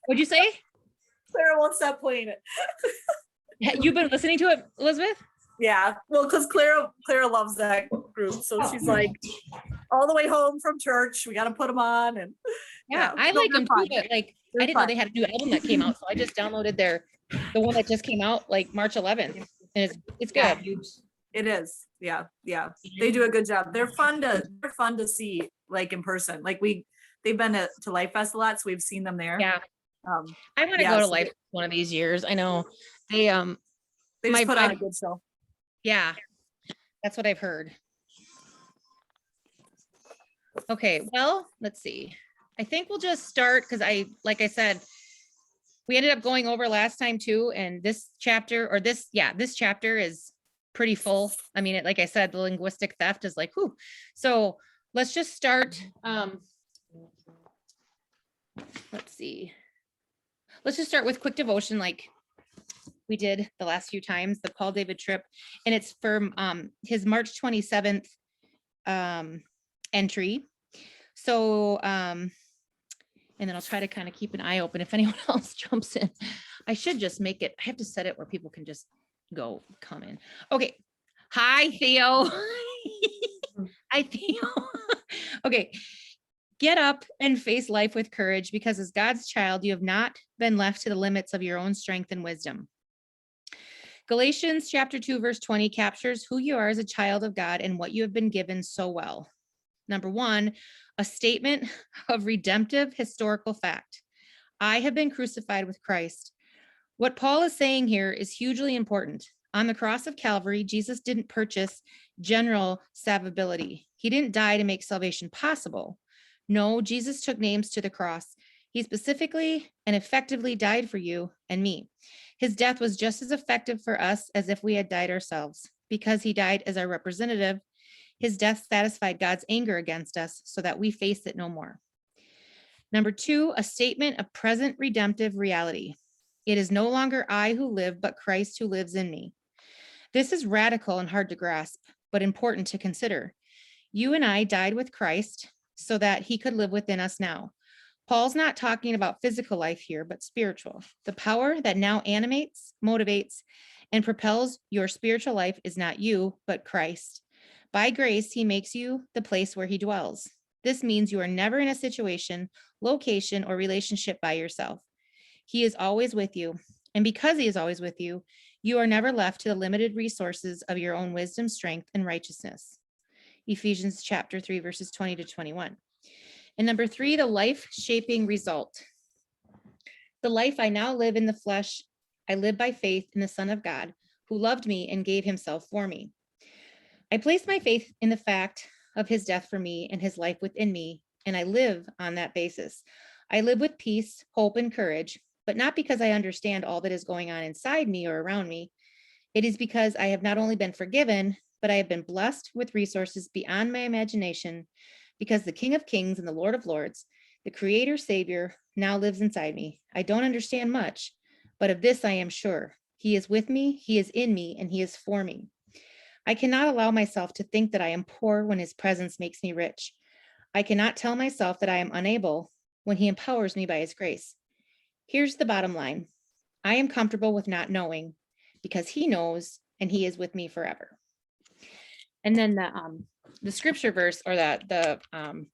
What'd you say? Clara won't stop playing it. You've been listening to it, Elizabeth? Yeah, well, because Clara loves that group, so she's like, all the way home from church, we got to put them on, and yeah, I like them too, but like They're I didn't know they had a new album that came out, so I just downloaded the one that just came out like March 11th, and it's good. It is, yeah. They do a good job. They're fun to see, like, in person. Like they've been to Life Fest a lot, so we've seen them there. Yeah. I want to go to Life one of these years. I know they just put on a good show. Yeah, that's what I've heard. Okay, well, let's see. I think we'll just start because like I said, we ended up going over last time too, and this chapter is pretty full. I mean, like I said, the linguistic theft is like, whew. So let's just start. Let's see. Let's just start with quick devotion, like we did the last few times, the Paul David trip, and it's from his March 27th entry. So, and then I'll try to kind of keep an eye open if anyone else jumps in. I should just make it, I have to set it where people can just come in. Okay. Hi, Theo. Hi, Theo. Okay. Get up and face life with courage, because as God's child, you have not been left to the limits of your own strength and wisdom. Galatians chapter 2, verse 20 captures who you are as a child of God and what you have been given so well. Number one, a statement of redemptive historical fact. I have been crucified with Christ. What Paul is saying here is hugely important. On the cross of Calvary, Jesus didn't purchase general salvability. He didn't die to make salvation possible. No, Jesus took names to the cross. He specifically and effectively died for you and me. His death was just as effective for us as if we had died ourselves. Because he died as our representative, his death satisfied God's anger against us so that we face it no more. Number two, a statement of present redemptive reality. It is no longer I who live, but Christ who lives in me. This is radical and hard to grasp, but important to consider. You and I died with Christ so that he could live within us now. Paul's not talking about physical life here, but spiritual. The power that now animates, motivates, and propels your spiritual life is not you, but Christ. By grace, he makes you the place where he dwells. This means you are never in a situation, location, or relationship by yourself. He is always with you. And because he is always with you, you are never left to the limited resources of your own wisdom, strength, and righteousness. Ephesians chapter 3, verses 20 to 21. And number three, the life-shaping result. The life I now live in the flesh, I live by faith in the Son of God, who loved me and gave himself for me. I place my faith in the fact of his death for me and his life within me, and I live on that basis. I live with peace, hope, and courage, but not because I understand all that is going on inside me or around me. It is because I have not only been forgiven, but I have been blessed with resources beyond my imagination, because the King of Kings and the Lord of Lords, the Creator Savior, now lives inside me. I don't understand much, but of this I am sure. He is with me, he is in me, and he is for me. I cannot allow myself to think that I am poor when his presence makes me rich. I cannot tell myself that I am unable when he empowers me by his grace. Here's the bottom line. I am comfortable with not knowing because he knows and he is with me forever. And then the scripture verse, or the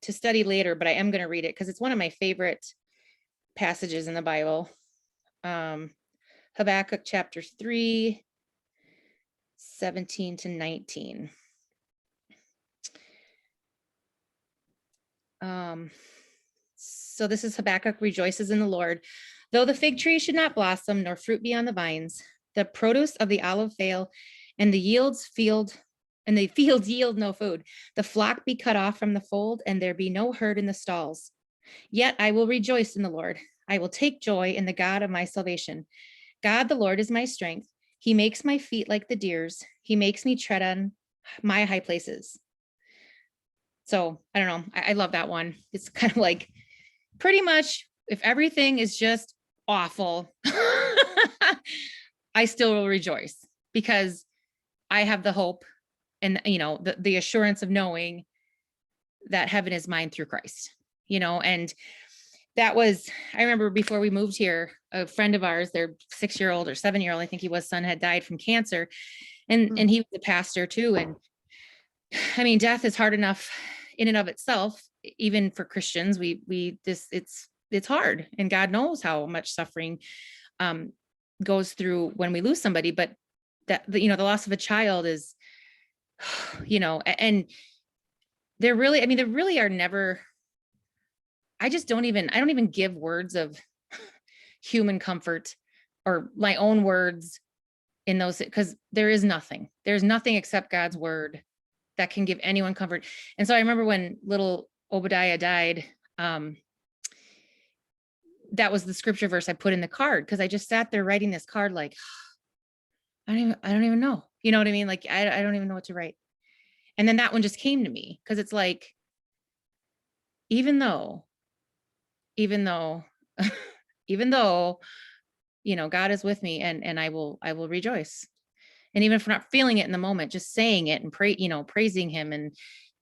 to study later, but I am going to read it because it's one of my favorite passages in the Bible. Habakkuk Chapter 3, 17 to 19. So this is Habakkuk rejoices in the Lord. Though the fig tree should not blossom, nor fruit be on the vines, the produce of the olive fail, and the fields yield no food, the flock be cut off from the fold, and there be no herd in the stalls. Yet I will rejoice in the Lord. I will take joy in the God of my salvation. God, the Lord, is my strength. He makes my feet like the deer's. He makes me tread on my high places. So I don't know. I love that one. It's kind of like pretty much if everything is just awful, I still will rejoice because I have the hope and, the assurance of knowing that heaven is mine through Christ, and that was, I remember before we moved here, a friend of ours, their 6-year-old or 7-year-old, I think he was, son had died from cancer. And he was a pastor too. And I mean, death is hard enough in and of itself, even for Christians. It's hard, and God knows how much suffering goes through when we lose somebody, but the loss of a child is, and there really are never, I don't even give words of human comfort or my own words in those, because there's nothing except God's word that can give anyone comfort. And so I remember when little Obadiah died, that was the scripture verse I put in the card, because I just sat there writing this card like, I don't even know. You know what I mean? Like, I don't even know what to write. And then that one just came to me, because it's like, even though, God is with me, and I will rejoice. And even if we're not feeling it in the moment, just saying it and praising him.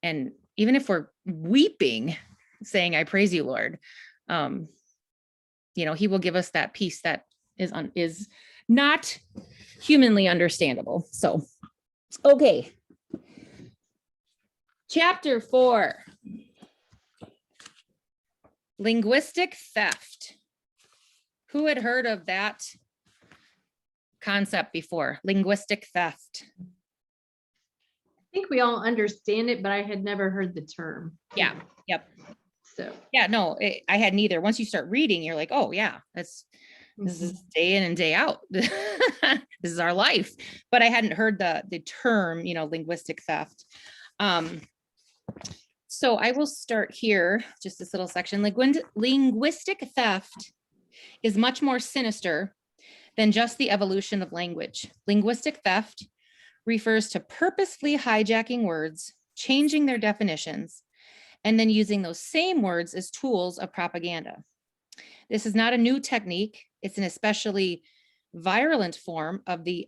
And even if we're weeping, saying, I praise you, Lord, he will give us that peace that is not humanly understandable. So, okay. Chapter 4, linguistic theft. Who had heard of that concept before? Linguistic theft. I think we all understand it, but I had never heard the term. Yeah. Yep. So yeah, no, I had neither. Once you start reading, you're like, oh yeah, this is day in and day out. This is our life. But I hadn't heard the term, linguistic theft. So I will start here, just this little section. Linguistic theft is much more sinister than just the evolution of language. Linguistic theft refers to purposefully hijacking words, changing their definitions, and then using those same words as tools of propaganda. This is not a new technique. It's an especially virulent form of the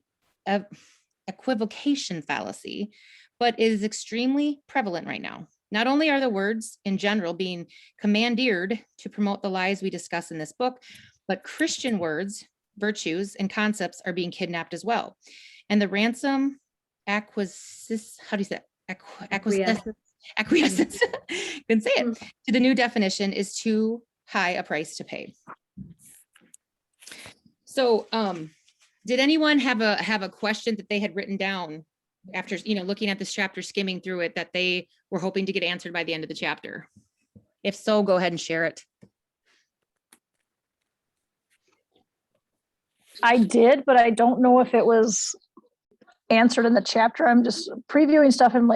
equivocation fallacy, but it is extremely prevalent right now. Not only are the words in general being commandeered to promote the lies we discuss in this book, but Christian words, virtues, and concepts are being kidnapped as well. And the ransom acquiescence, couldn't say it, to the new definition is too high a price to pay. So did anyone have a question that they had written down after looking at this chapter, skimming through it, that they were hoping to get answered by the end of the chapter? If so, go ahead and share it. I did, but I don't know if it was answered in the chapter. I'm just previewing stuff and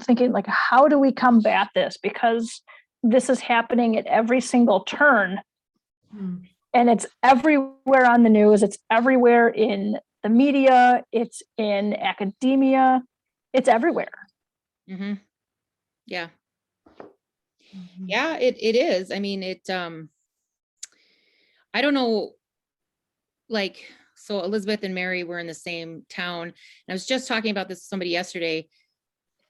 thinking like, how do we combat this? Because this is happening at every single turn. And it's everywhere on the news. It's everywhere in the media. It's in academia. It's everywhere. Mm-hmm. Yeah. Yeah, it is. I mean, I don't know, so Elizabeth and Mary were in the same town. And I was just talking about this with somebody yesterday.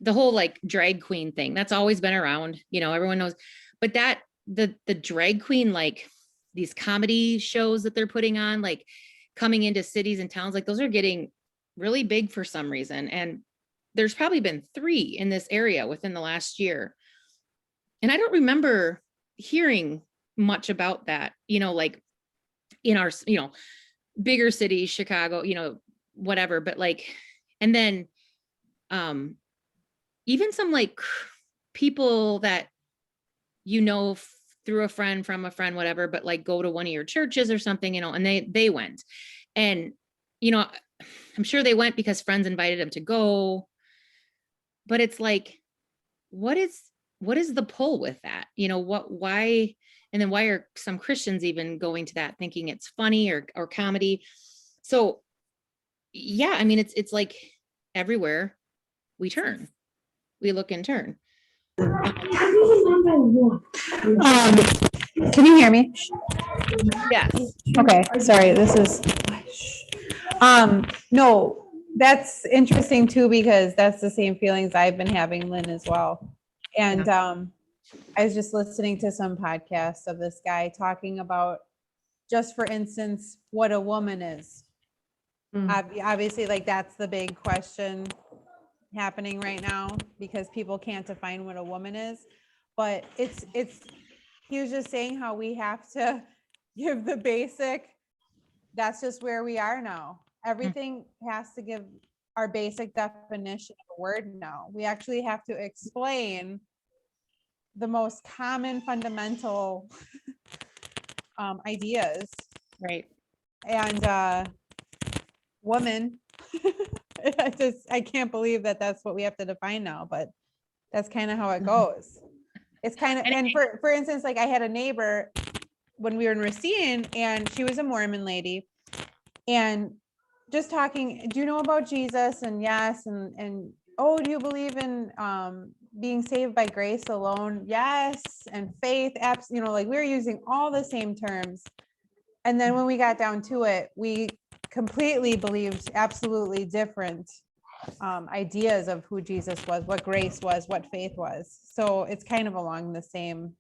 The whole drag queen thing, that's always been around, everyone knows. But that the drag queen, these comedy shows that they're putting on, coming into cities and towns, those are getting really big for some reason. And there's probably been 3 in this area within the last year. And I don't remember hearing much about that, in our, bigger cities, Chicago, whatever. But and then even some people that, through a friend, from a friend, whatever, but go to one of your churches or something, and they went. And, I'm sure they went because friends invited them to go. But it's what is the pull with that? Why? And then why are some Christians even going to that, thinking it's funny or comedy? So yeah, I mean, it's everywhere we turn, we look and turn. Can you hear me? Yes. Okay, sorry, this is, no, that's interesting too, because that's the same feelings I've been having, Lynn, as well. And I was just listening to some podcasts of this guy talking about, just for instance, what a woman is. Obviously, like that's the big question happening right now because people can't define what a woman is. But it's he was just saying how we have to give the basic. That's just where we are now. Everything has to give our basic definition of a word now. We actually have to explain the most common fundamental ideas. Right. And woman, I can't believe that that's what we have to define now, but that's kind of how it goes. It's kind of, and for instance, like I had a neighbor when we were in Racine, and she was a Mormon lady, and just talking, do you know about Jesus? And yes, and oh, do you believe in being saved by grace alone? Yes, and faith, like we were using all the same terms. And then when we got down to it, we completely believed absolutely different ideas of who Jesus was, what grace was, what faith was. So it's kind of along the same.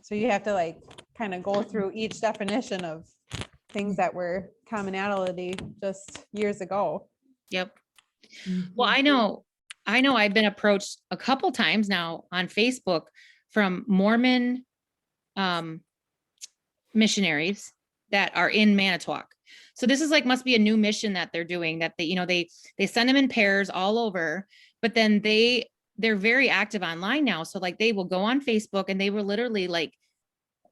So you have to like kind of go through each definition of things that were commonality just years ago. Yep. Well, I know I've been approached a couple times now on Facebook from Mormon missionaries that are in Manitowoc. So this is like, must be a new mission that they're doing, that they send them in pairs all over, but then they're very active online now. So like they will go on Facebook and they were literally like,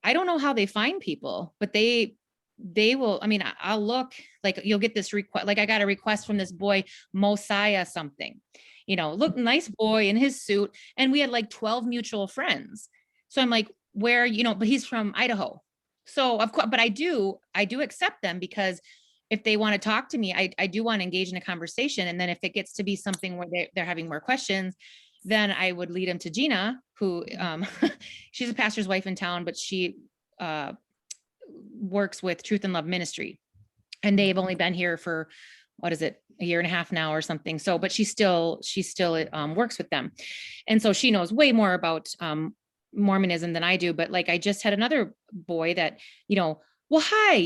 I don't know how they find people, but they will, I mean, I'll look, like you'll get this request, like I got a request from this boy, Mosiah something, look, nice boy in his suit. And we had like 12 mutual friends. So I'm like, where, but he's from Idaho. So of course, but I do accept them, because if they want to talk to me, I do want to engage in a conversation. And then if it gets to be something where they're having more questions, then I would lead them to Gina, who she's a pastor's wife in town, but she works with Truth and Love Ministry. And they've only been here for, what is it, a year and a half now or something. So, but she still works with them. And so she knows way more about Mormonism than I do. But like, I just had another boy that, well, hi,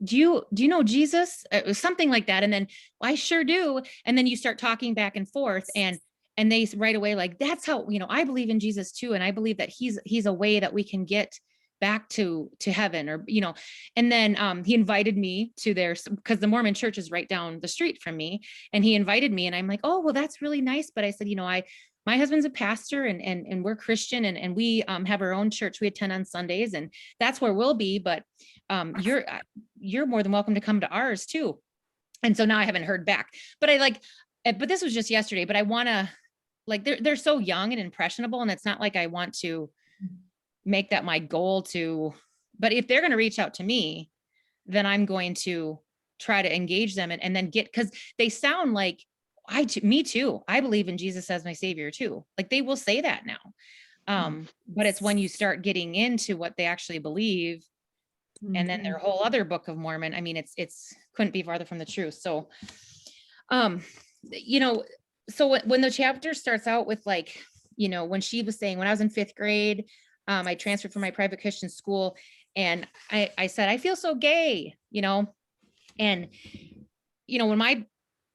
do you know Jesus? It was something like that. And then, well, I sure do. And then you start talking back and forth, and they right away, like, that's how, I believe in Jesus too. And I believe that he's a way that we can get back to heaven, or, and then he invited me to because the Mormon church is right down the street from me. And he invited me, and I'm like, oh, well, that's really nice. But I said, my husband's a pastor, and we're Christian, and we have our own church. We attend on Sundays, and that's where we'll be. But you're more than welcome to come to ours too. And so now I haven't heard back, but but this was just yesterday. But I want to, like, they're so young and impressionable, and it's not like I want to make that my goal to. But if they're going to reach out to me, then I'm going to try to engage them and then because they sound like, me too. I believe in Jesus as my savior too. Like they will say that now. But it's when you start getting into what they actually believe, and then their whole other Book of Mormon, I mean, it's couldn't be farther from the truth. So, so when the chapter starts out with like, when she was saying, when I was in 5th grade, I transferred from my private Christian school, and I said, I feel so gay, and, when my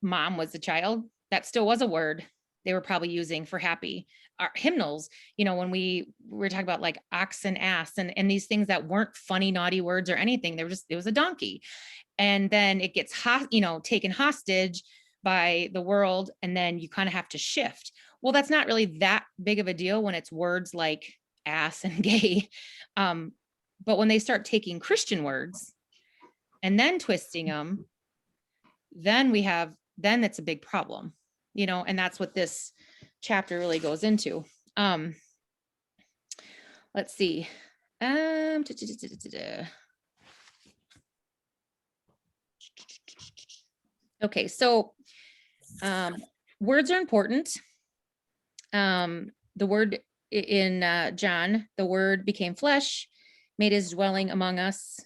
mom was a child, that still was a word they were probably using for happy. Our hymnals, when we were talking about like ox and ass and these things that weren't funny, naughty words or anything, it was a donkey. And then it gets taken hostage by the world. And then you kind of have to shift. Well, that's not really that big of a deal when it's words like ass and gay. But when they start taking Christian words and then twisting them, then it's a big problem, and that's what this chapter really goes into. Let's see. Okay, so words are important. The word in John, the word became flesh, made his dwelling among us.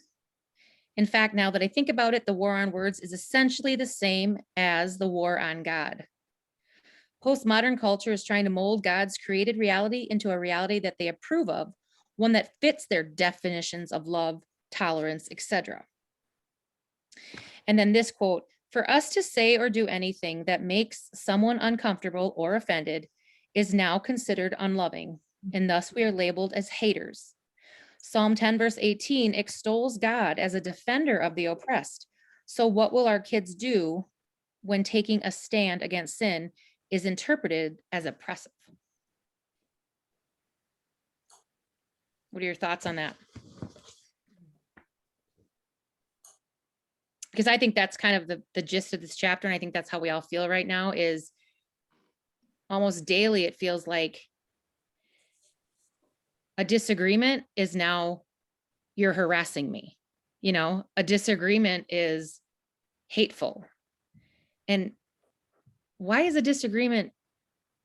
In fact, now that I think about it, the war on words is essentially the same as the war on God. Postmodern culture is trying to mold God's created reality into a reality that they approve of, one that fits their definitions of love, tolerance, etc. And then this quote, for us to say or do anything that makes someone uncomfortable or offended is now considered unloving, and thus we are labeled as haters. Psalm 10 verse 18 extols God as a defender of the oppressed. So what will our kids do when taking a stand against sin is interpreted as oppressive? What are your thoughts on that? Because I think that's kind of the gist of this chapter. And I think that's how we all feel right now, is almost daily it feels like a disagreement is now you're harassing me. You know, a disagreement is hateful. And why is a disagreement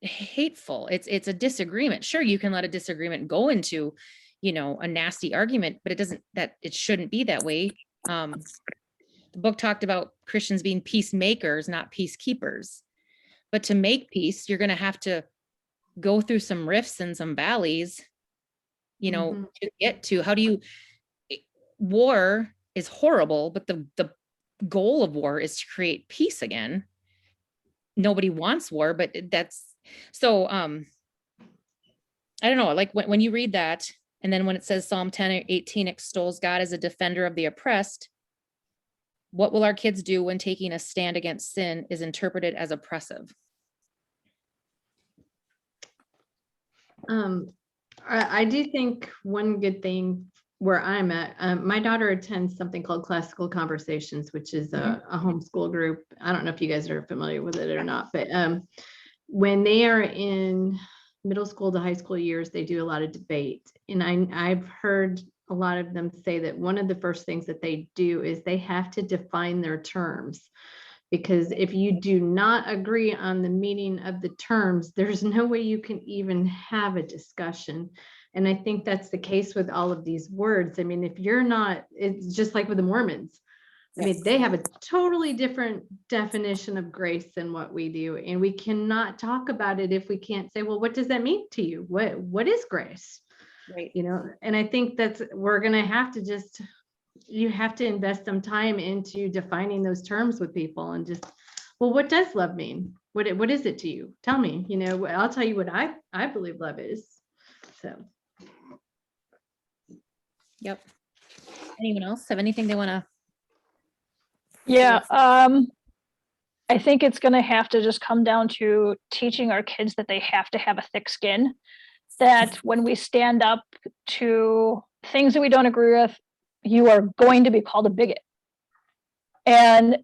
hateful? It's a disagreement. Sure, you can let a disagreement go into, you know, a nasty argument, but it shouldn't be that way. The book talked about Christians being peacemakers, not peacekeepers. But to make peace, you're going to have to go through some rifts and some valleys, you know, to get to war is horrible, but the goal of war is to create peace again. Nobody wants war, but that's so, I don't know, like when you read that, and then when it says Psalm 10:18 extols God as a defender of the oppressed, what will our kids do when taking a stand against sin is interpreted as oppressive? I do think one good thing where I'm at, my daughter attends something called Classical Conversations, which is a homeschool group. I don't know if you guys are familiar with it or not, but when they are in middle school to high school years, they do a lot of debate. And I've heard a lot of them say that one of the first things that they do is they have to define their terms. Because if you do not agree on the meaning of the terms, there's no way you can even have a discussion. And I think that's the case with all of these words. I mean, if you're not, it's just like with the Mormons. I mean, they have a totally different definition of grace than what we do. And we cannot talk about it if we can't say, well, what does that mean to you? What is grace? Right. You know, and I think we're going to have to you have to invest some time into defining those terms with people and just, well, what does love mean? What is it to you? Tell me, you know, I'll tell you what I believe love is. So. Yep. Anyone else have anything they want to? Yeah, I think it's going to have to just come down to teaching our kids that they have to have a thick skin, that when we stand up to things that we don't agree with, you are going to be called a bigot. And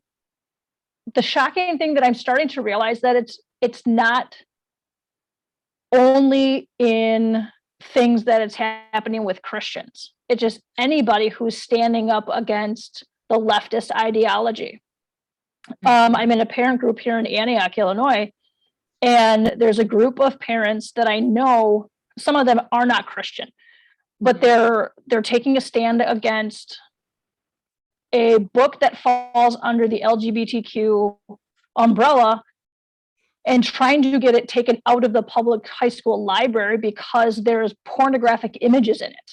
the shocking thing that I'm starting to realize that it's not only in things that it's happening with Christians. It's just anybody who's standing up against the leftist ideology. I'm in a parent group here in Antioch, Illinois, and there's a group of parents that I know, some of them are not Christian, but they're taking a stand against a book that falls under the LGBTQ umbrella and trying to get it taken out of the public high school library because there's pornographic images in it.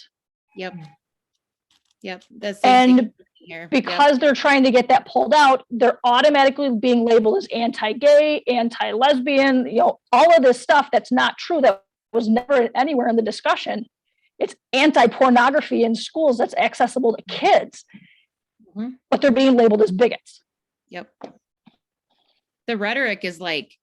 Yep. That's the same thing here. Because they're trying to get that pulled out, they're automatically being labeled as anti-gay, anti-lesbian, you know, all of this stuff that's not true, that was never anywhere in the discussion. It's anti-pornography in schools that's accessible to kids, but they're being labeled as bigots. Yep. The rhetoric is like,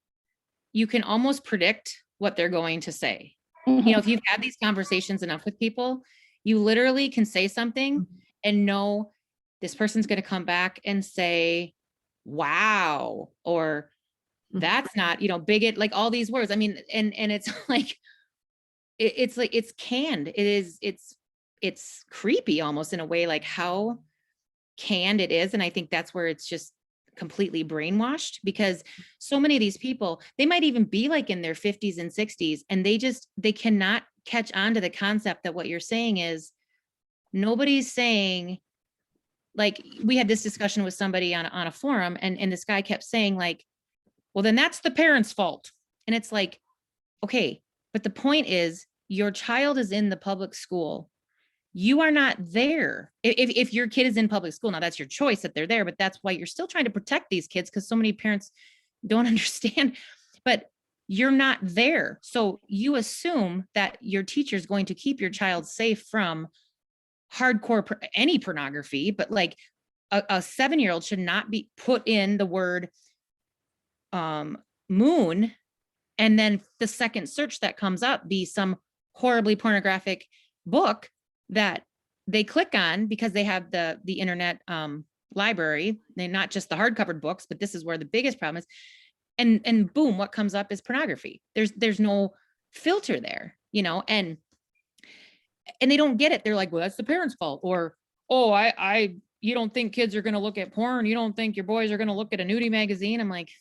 you can almost predict what they're going to say. You know, if you've had these conversations enough with people, you literally can say something and know this person's going to come back and say, wow, or that's not, you know, bigot, like all these words. I mean, and it's like, it's like, it's canned. It's creepy almost in a way, like how canned it is. And I think that's where it's just completely brainwashed, because so many of these people, they might even be like in their 50s and 60s, and they cannot catch on to the concept that what you're saying is, nobody's saying, like, we had this discussion with somebody on a forum, and this guy kept saying like, well, then that's the parents' fault. And it's like, okay, but the point is your child is in the public school. You are not there. If your kid is in public school, now that's your choice that they're there, but that's why you're still trying to protect these kids, because so many parents don't understand, but you're not there. So you assume that your teacher is going to keep your child safe from hardcore, any pornography, but like a 7-year-old should not be put in the word moon, and then the second search that comes up be some horribly pornographic book that they click on because they have the internet library. They're not just the hardcover books, but this is where the biggest problem is. And boom, what comes up is pornography. There's no filter there, you know, and they don't get it. They're like, well, that's the parents' fault. Or, oh, you don't think kids are going to look at porn. You don't think your boys are going to look at a nudie magazine. I'm like,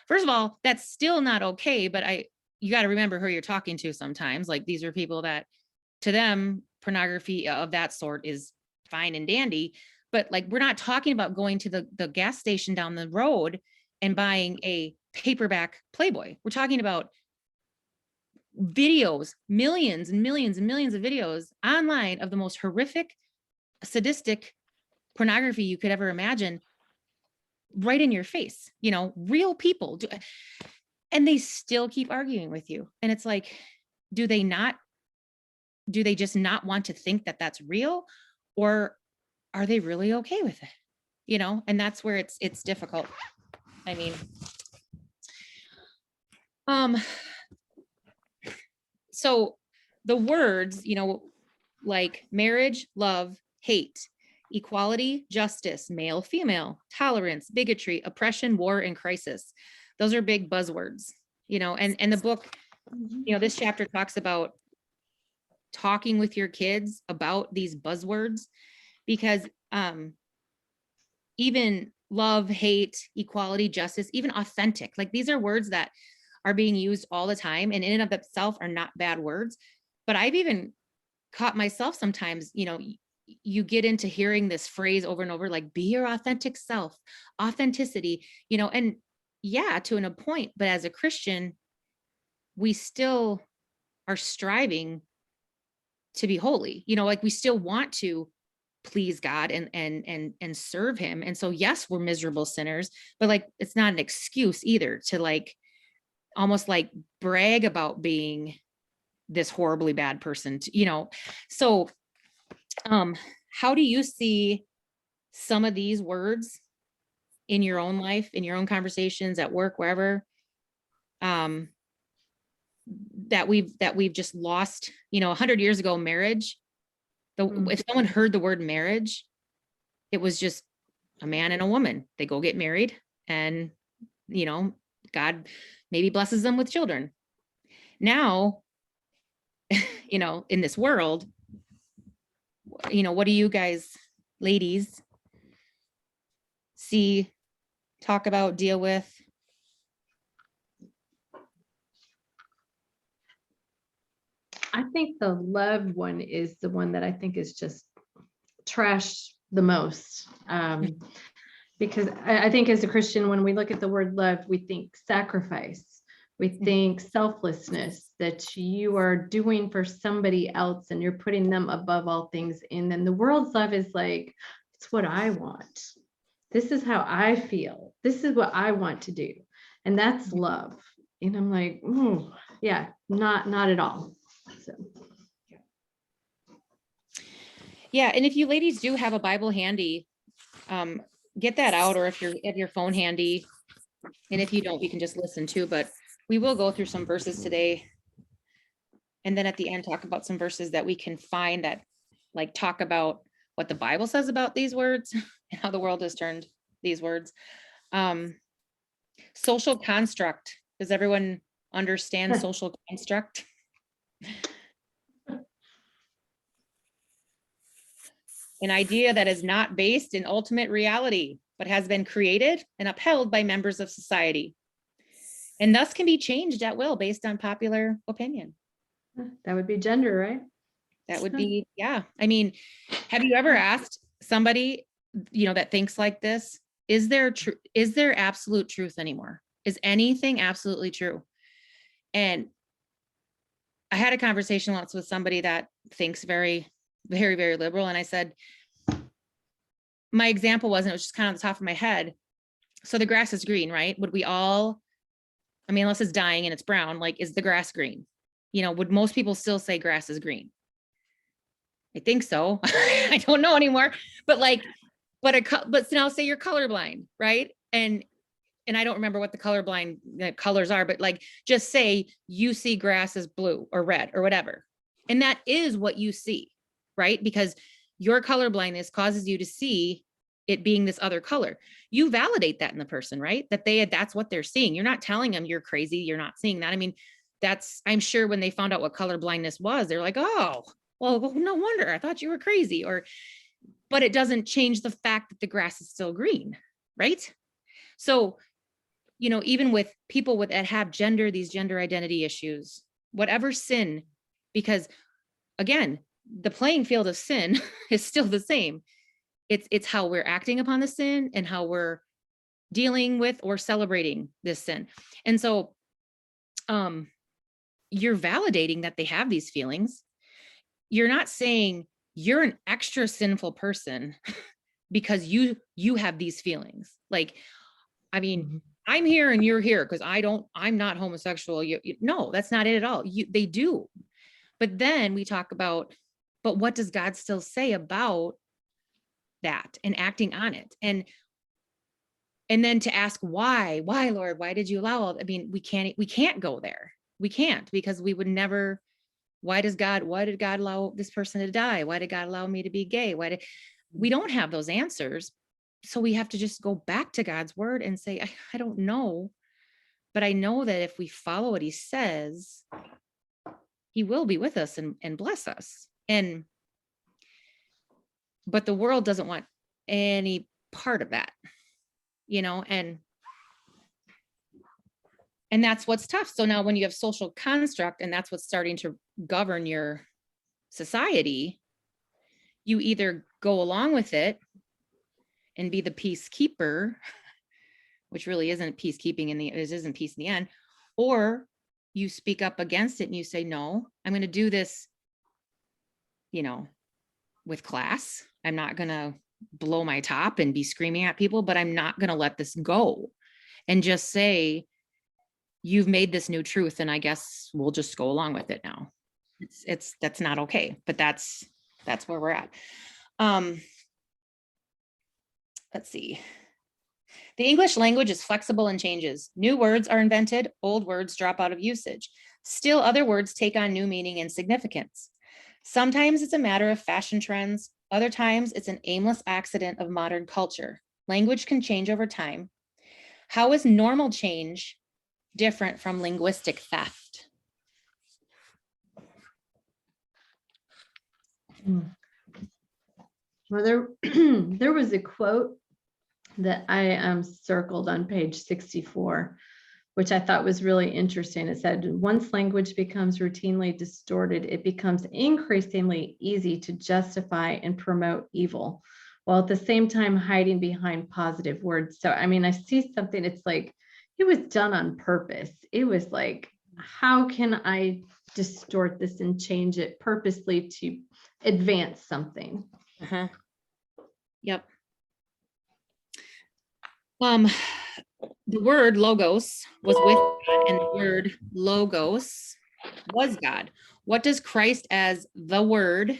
first of all, that's still not okay. But you got to remember who you're talking to sometimes. Like, these are people that, to them, pornography of that sort is fine and dandy. But like, we're not talking about going to the gas station down the road and buying a paperback Playboy. We're talking about videos, millions and millions and millions of videos online of the most horrific, sadistic pornography you could ever imagine, right in your face, you know, real people do, and they still keep arguing with you. And it's like, do they just not want to think that that's real, or are they really okay with it? You know, and that's where it's difficult. I mean, so the words, you know, like marriage, love, hate, equality, justice, male, female, tolerance, bigotry, oppression, war, and crisis. Those are big buzzwords, you know, and the book, you know, this chapter talks about talking with your kids about these buzzwords, because even love, hate, equality, justice, even authentic, like these are words that are being used all the time, and in and of themselves are not bad words. But I've even caught myself sometimes, you know, you get into hearing this phrase over and over, like, be your authentic self, authenticity, you know, and yeah, to a point, but as a Christian, we still are striving to be holy, you know, like we still want to please God and serve him. And so, yes, we're miserable sinners, but like, it's not an excuse either to like, almost like brag about being this horribly bad person, you know? So, how do you see some of these words in your own life, in your own conversations at work, wherever, that we've just lost, you know, 100 years ago, marriage, if someone heard the word marriage, it was just a man and a woman, they go get married, and, you know, God maybe blesses them with children. Now, you know, in this world, you know, what do you guys, ladies, see, talk about, deal with? I think the love one is the one that I think is just trashed the most. Because I think as a Christian, when we look at the word love, we think sacrifice, we think selflessness, that you are doing for somebody else and you're putting them above all things. And then the world's love is like, it's what I want. This is how I feel. This is what I want to do. And that's love. And I'm like, oh, yeah, not at all. So. Yeah, and if you ladies do have a Bible handy, get that out, or if you have your phone handy, and if you don't, you can just listen too. But we will go through some verses today, and then at the end talk about some verses that we can find that like talk about what the Bible says about these words and how the world has turned these words. Social construct. Does everyone understand social construct? An idea that is not based in ultimate reality, but has been created and upheld by members of society, and thus can be changed at will based on popular opinion. That would be gender, right? That would be, yeah. I mean, have you ever asked somebody, you know, that thinks like this, is there absolute truth anymore? Is anything absolutely true? And I had a conversation once with somebody that thinks very, very, very liberal. And I said, my example wasn't, it was just kind of on the top of my head. So the grass is green, right? Would we all, I mean, unless it's dying and it's brown, like, is the grass green? You know, would most people still say grass is green? I think so. I don't know anymore, but like, but now say you're colorblind, right? And I don't remember what the colorblind colors are, but like, just say you see grass as blue or red or whatever. And that is what you see, right? Because your colorblindness causes you to see it being this other color. You validate that in the person, right? That's what they're seeing. You're not telling them you're crazy. You're not seeing that. I mean, I'm sure when they found out what color blindness was, they're like, oh, well, no wonder, I thought you were crazy. But it doesn't change the fact that the grass is still green, right? So, you know, even with people that have these gender identity issues, whatever sin, because again, the playing field of sin is still the same. It's how we're acting upon the sin and how we're dealing with or celebrating this sin. And so, you're validating that they have these feelings. You're not saying you're an extra sinful person because you have these feelings. Like, I mean, I'm here and you're here because I'm not homosexual. No, that's not it at all. They do. But then we talk about, but what does God still say about that and acting on it? And then to ask why, Lord, why did you allow all? I mean, we can't go there. We can't, because we would never. Why did God allow this person to die? Why did God allow me to be gay? We don't have those answers. So we have to just go back to God's word and say, I don't know, but I know that if we follow what he says, he will be with us and bless us. But the world doesn't want any part of that, you know, and that's what's tough. So now when you have social construct and that's what's starting to govern your society, you either go along with it and be the peacekeeper, which really isn't peacekeeping it isn't peace in the end, or you speak up against it and you say, no, I'm going to do this, you know, with class. I'm not going to blow my top and be screaming at people, but I'm not going to let this go and just say, you've made this new truth, and I guess we'll just go along with it now. That's not okay, but that's where we're at. Let's see. The English language is flexible and changes. New words are invented, old words drop out of usage. Still, other words take on new meaning and significance. Sometimes it's a matter of fashion trends. Other times it's an aimless accident of modern culture. Language can change over time. How is normal change different from linguistic theft? Well, there was a quote that I circled on page 64, which I thought was really interesting. It said, once language becomes routinely distorted, it becomes increasingly easy to justify and promote evil, while at the same time hiding behind positive words. So, I mean, I see something, it's like, it was done on purpose. It was like, how can I distort this and change it purposely to advance something? Yep. The word logos was with God, and the word logos was God. What does Christ as the word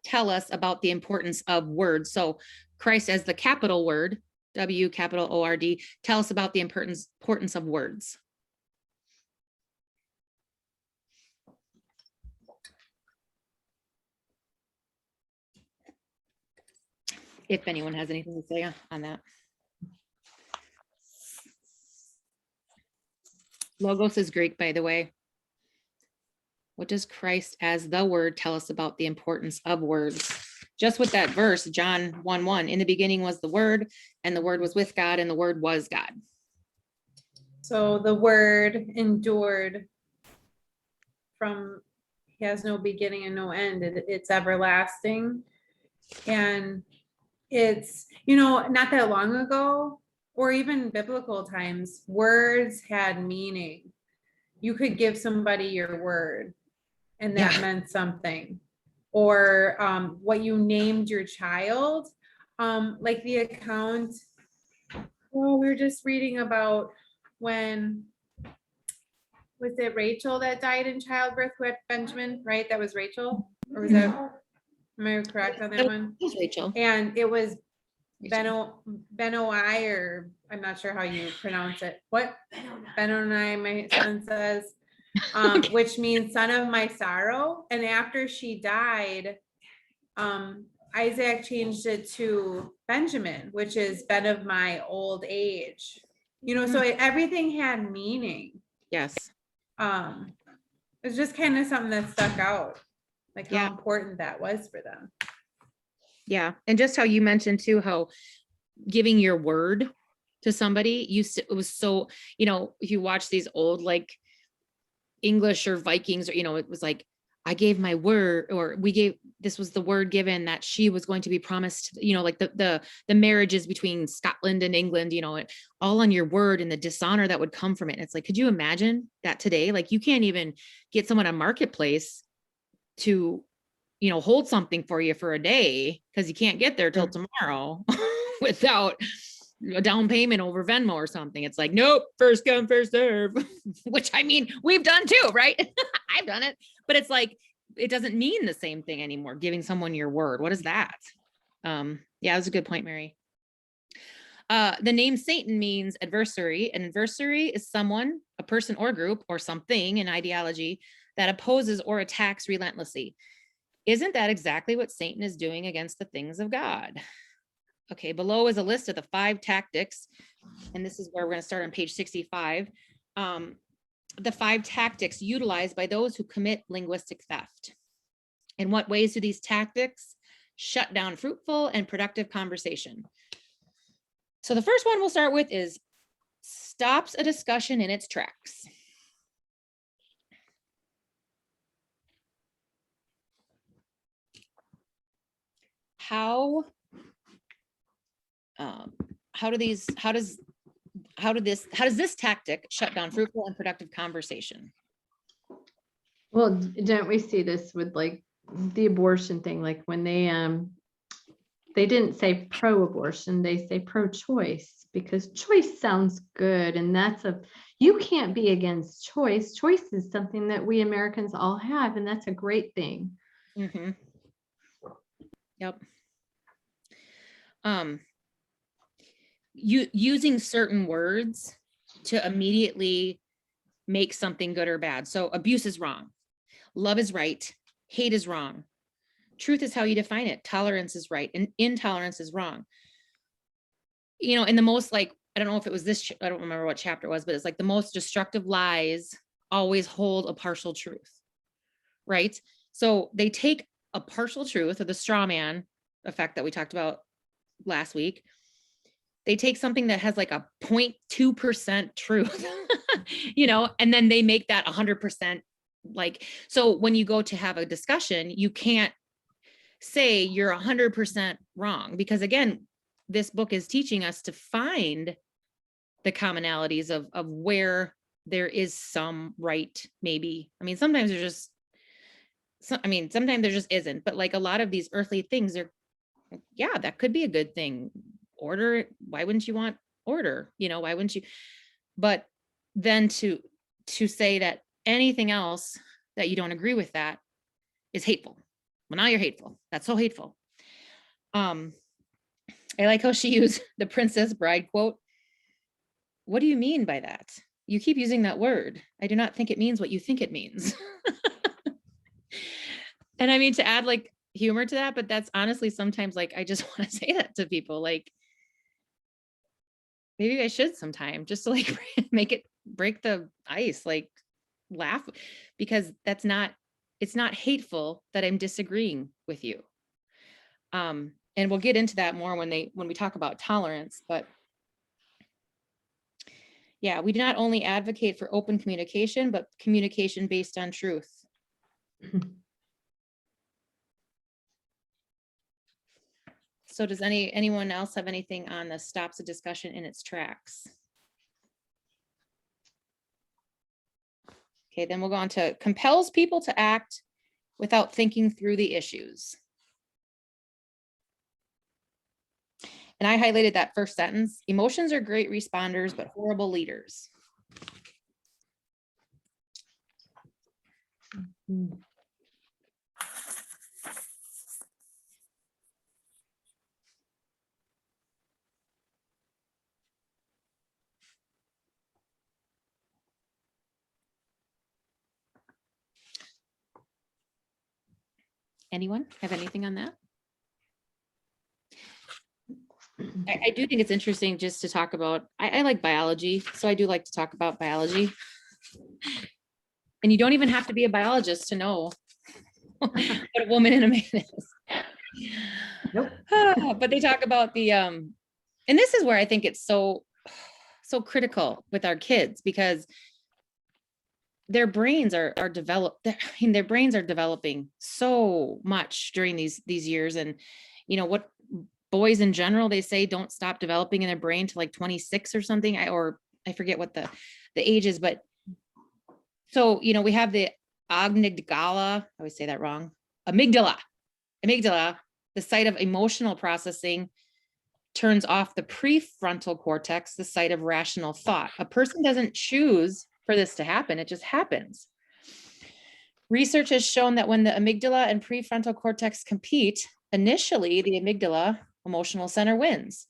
tell us about the importance of words? So Christ as the capital word, W capital O-R-D, tell us about the importance of words. If anyone has anything to say on that. Logos is Greek, by the way. What does Christ as the word tell us about the importance of words? Just with that verse, John 1:1, in the beginning was the word, and the word was with God, and the word was God. So the word endured from, he has no beginning and no end. It's everlasting. And it's, you know, not that long ago, or even biblical times, words had meaning. You could give somebody your word and that Yeah. meant something. Or what you named your child, like the account, well, we were just reading about when, was it Rachel that died in childbirth who had Benjamin, right? That was Rachel? Or was that, am I correct on that one? Who's Rachel? And it was Rachel. Benoi, or I'm not sure how you pronounce it. What? Benoni, my son says, which means son of my sorrow. And after she died, Isaac changed it to Benjamin, which is Ben of my old age. You know, so everything had meaning. Yes. It's just kind of something that stuck out, like how Yeah. important that was for them. Yeah. And just how you mentioned too, how giving your word to somebody it was so, if you watch these old like English or Vikings, or, it was like, I gave my word, or this was the word given that she was going to be promised, like the marriages between Scotland and England, all on your word, and the dishonor that would come from it. And it's like, could you imagine that today? Like, you can't even get someone on Marketplace to, hold something for you for a day, because you can't get there till tomorrow without a down payment over Venmo or something. It's like, nope, first come, first serve, which I mean, we've done too, right? I've done it, but it's like, it doesn't mean the same thing anymore. Giving someone your word. What is that? Yeah, that was a good point, Mary. The name Satan means adversary. An adversary is someone, a person or group or something, an ideology that opposes or attacks relentlessly. Isn't that exactly what Satan is doing against the things of God? Okay, below is a list of the 5 tactics, and this is where we're going to start on page 65. The 5 tactics utilized by those who commit linguistic theft. In what ways do these tactics shut down fruitful and productive conversation? So the first one we'll start with is stops a discussion in its tracks. How does this tactic shut down fruitful and productive conversation? Well, don't we see this with like the abortion thing? Like when they didn't say pro-abortion, they say pro-choice, because choice sounds good. And you can't be against choice. Choice is something that we Americans all have, and that's a great thing. Mm-hmm. Yep. Using certain words to immediately make something good or bad. So abuse is wrong. Love is right. Hate is wrong. Truth is how you define it. Tolerance is right. And intolerance is wrong. In the most, like, I don't know if it was this, I don't remember what chapter it was, but it's like the most destructive lies always hold a partial truth, right? So they take a partial truth, or the straw man effect that we talked about last week. They take something that has like a 0.2% truth, and then they make that 100%. Like, so when you go to have a discussion, you can't say you're 100% wrong, because again, this book is teaching us to find the commonalities of where there is some right, maybe. I mean, sometimes there's sometimes there just isn't, but like a lot of these earthly things are, yeah, that could be a good thing. Order, why wouldn't you want order? Why wouldn't you? But then to say that anything else that you don't agree with that is hateful. Well, now you're hateful. That's so hateful. I like how she used the Princess Bride quote. What do you mean by that? You keep using that word. I do not think it means what you think it means. And I mean, to add like humor to that, but that's honestly sometimes like, I just want to say that to people, like, maybe I should sometime, just to like break the ice, like laugh, because it's not hateful that I'm disagreeing with you. And we'll get into that more when we talk about tolerance, but yeah, we do not only advocate for open communication, but communication based on truth. So does anyone else have anything on the stops a discussion in its tracks? Okay, then we'll go on to compels people to act without thinking through the issues. And I highlighted that first sentence. Emotions are great responders, but horrible leaders. Anyone have anything on that? I do think it's interesting just to talk about, I like biology, so I do like to talk about biology. And you don't even have to be a biologist to know what a woman and a man is. Nope. But they talk about the, and this is where I think it's so critical with our kids, because their brains are developed. I mean, their brains are developing so much during these years. And you know what, boys in general, they say don't stop developing in their brain to like 26 or something. I forget what the age is, but so, you know, we have the amygdala, I always say that wrong, amygdala, the site of emotional processing, turns off the prefrontal cortex, the site of rational thought. A person doesn't choose for this to happen. It just happens. Research has shown that when the amygdala and prefrontal cortex compete, initially the amygdala emotional center wins.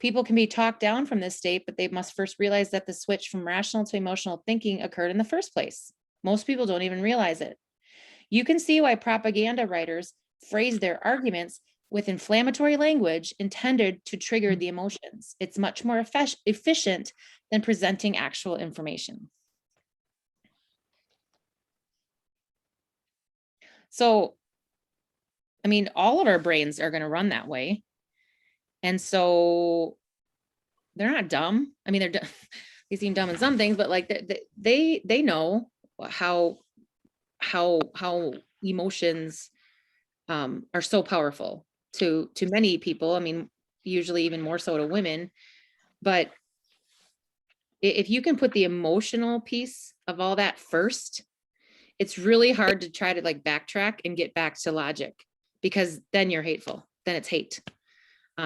People can be talked down from this state, but they must first realize that the switch from rational to emotional thinking occurred in the first place. Most people don't even realize it. You can see why propaganda writers phrase their arguments with inflammatory language intended to trigger the emotions. It's much more efficient than presenting actual information. So, I mean, all of our brains are going to run that way. And so they're not dumb. I mean, they seem dumb in some things, but like they know how emotions are so powerful to many people. I mean, usually even more so to women. But if you can put the emotional piece of all that first, it's really hard to try to like backtrack and get back to logic, because then you're hateful. Then it's hate,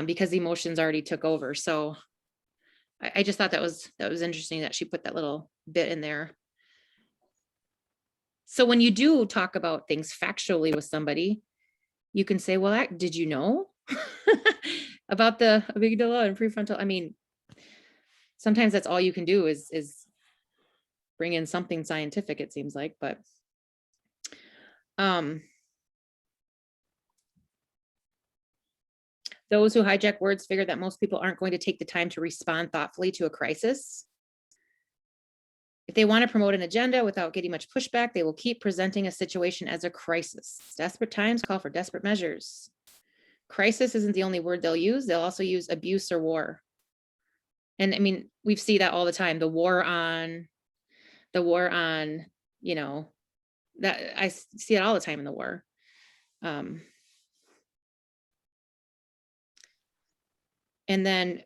because the emotions already took over. So I just thought that was interesting that she put that little bit in there. So when you do talk about things factually with somebody, you can say, well, did you know about the amygdala and prefrontal? I mean, sometimes that's all you can do is bring in something scientific, it seems like, but those who hijack words figure that most people aren't going to take the time to respond thoughtfully to a crisis. If they want to promote an agenda without getting much pushback, they will keep presenting a situation as a crisis. Desperate times call for desperate measures. Crisis isn't the only word they'll use. They'll also use abuse or war. And I mean, we see that all the time. The war on, you know, that I see it all the time in the war. And then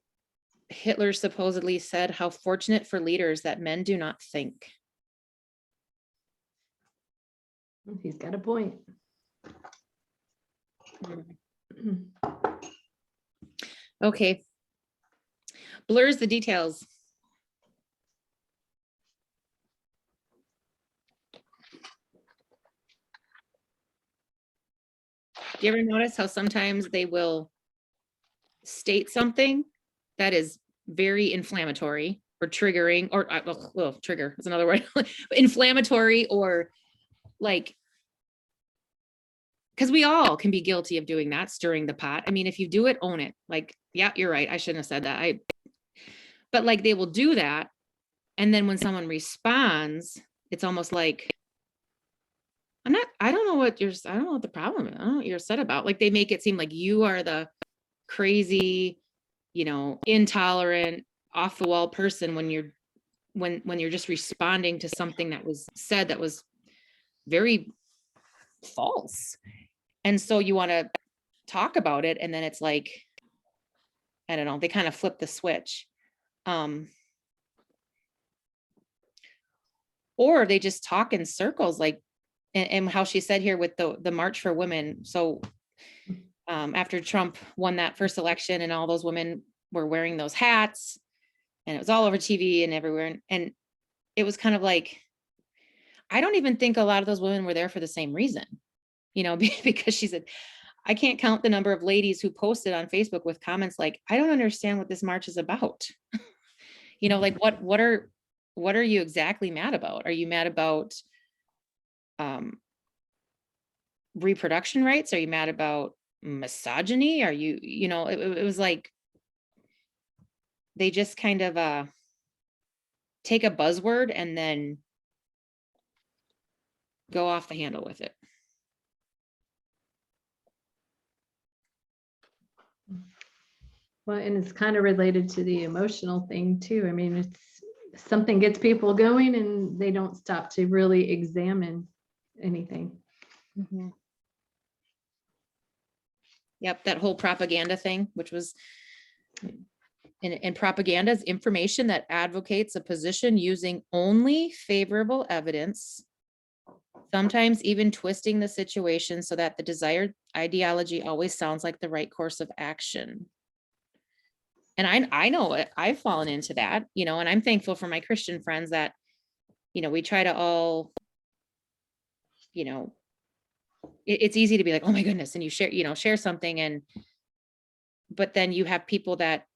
Hitler supposedly said, how fortunate for leaders that men do not think. He's got a point. Okay. Blurs the details. Do you ever notice how sometimes they will state something that is very inflammatory or triggering, or well, trigger is another word, inflammatory, or like, because we all can be guilty of doing that, stirring the pot. I mean, if you do it, own it. Like, yeah, you're right, I shouldn't have said that. But like, they will do that, and then when someone responds, it's almost like, I don't know what the problem is. I don't know what you're upset about. Like, they make it seem like you are the crazy, you know, intolerant, off the wall person when you're just responding to something that was said that was very false. And so you want to talk about it, and then it's like, I don't know, they kind of flip the switch. Or they just talk in circles, like, and how she said here with the March for Women. So after Trump won that first election and all those women were wearing those hats and it was all over TV and everywhere. And it was kind of like, I don't even think a lot of those women were there for the same reason, you know, because she said, I can't count the number of ladies who posted on Facebook with comments like, I don't understand what this march is about. You know, like what are you exactly mad about? Are you mad about reproduction rights? Are you mad about misogyny? Are you, you know, it was like they just kind of take a buzzword and then go off the handle with it. Well, and it's kind of related to the emotional thing too. I mean, it's something gets people going and they don't stop to really examine anything. Mm-hmm. Yep, that whole propaganda thing, which was, and propaganda is information that advocates a position using only favorable evidence, sometimes even twisting the situation so that the desired ideology always sounds like the right course of action. And I know it, I've fallen into that, you know, and I'm thankful for my Christian friends that, you know, we try to all, you know, it's easy to be like, oh my goodness, and you share, you know, share something, but then you have people that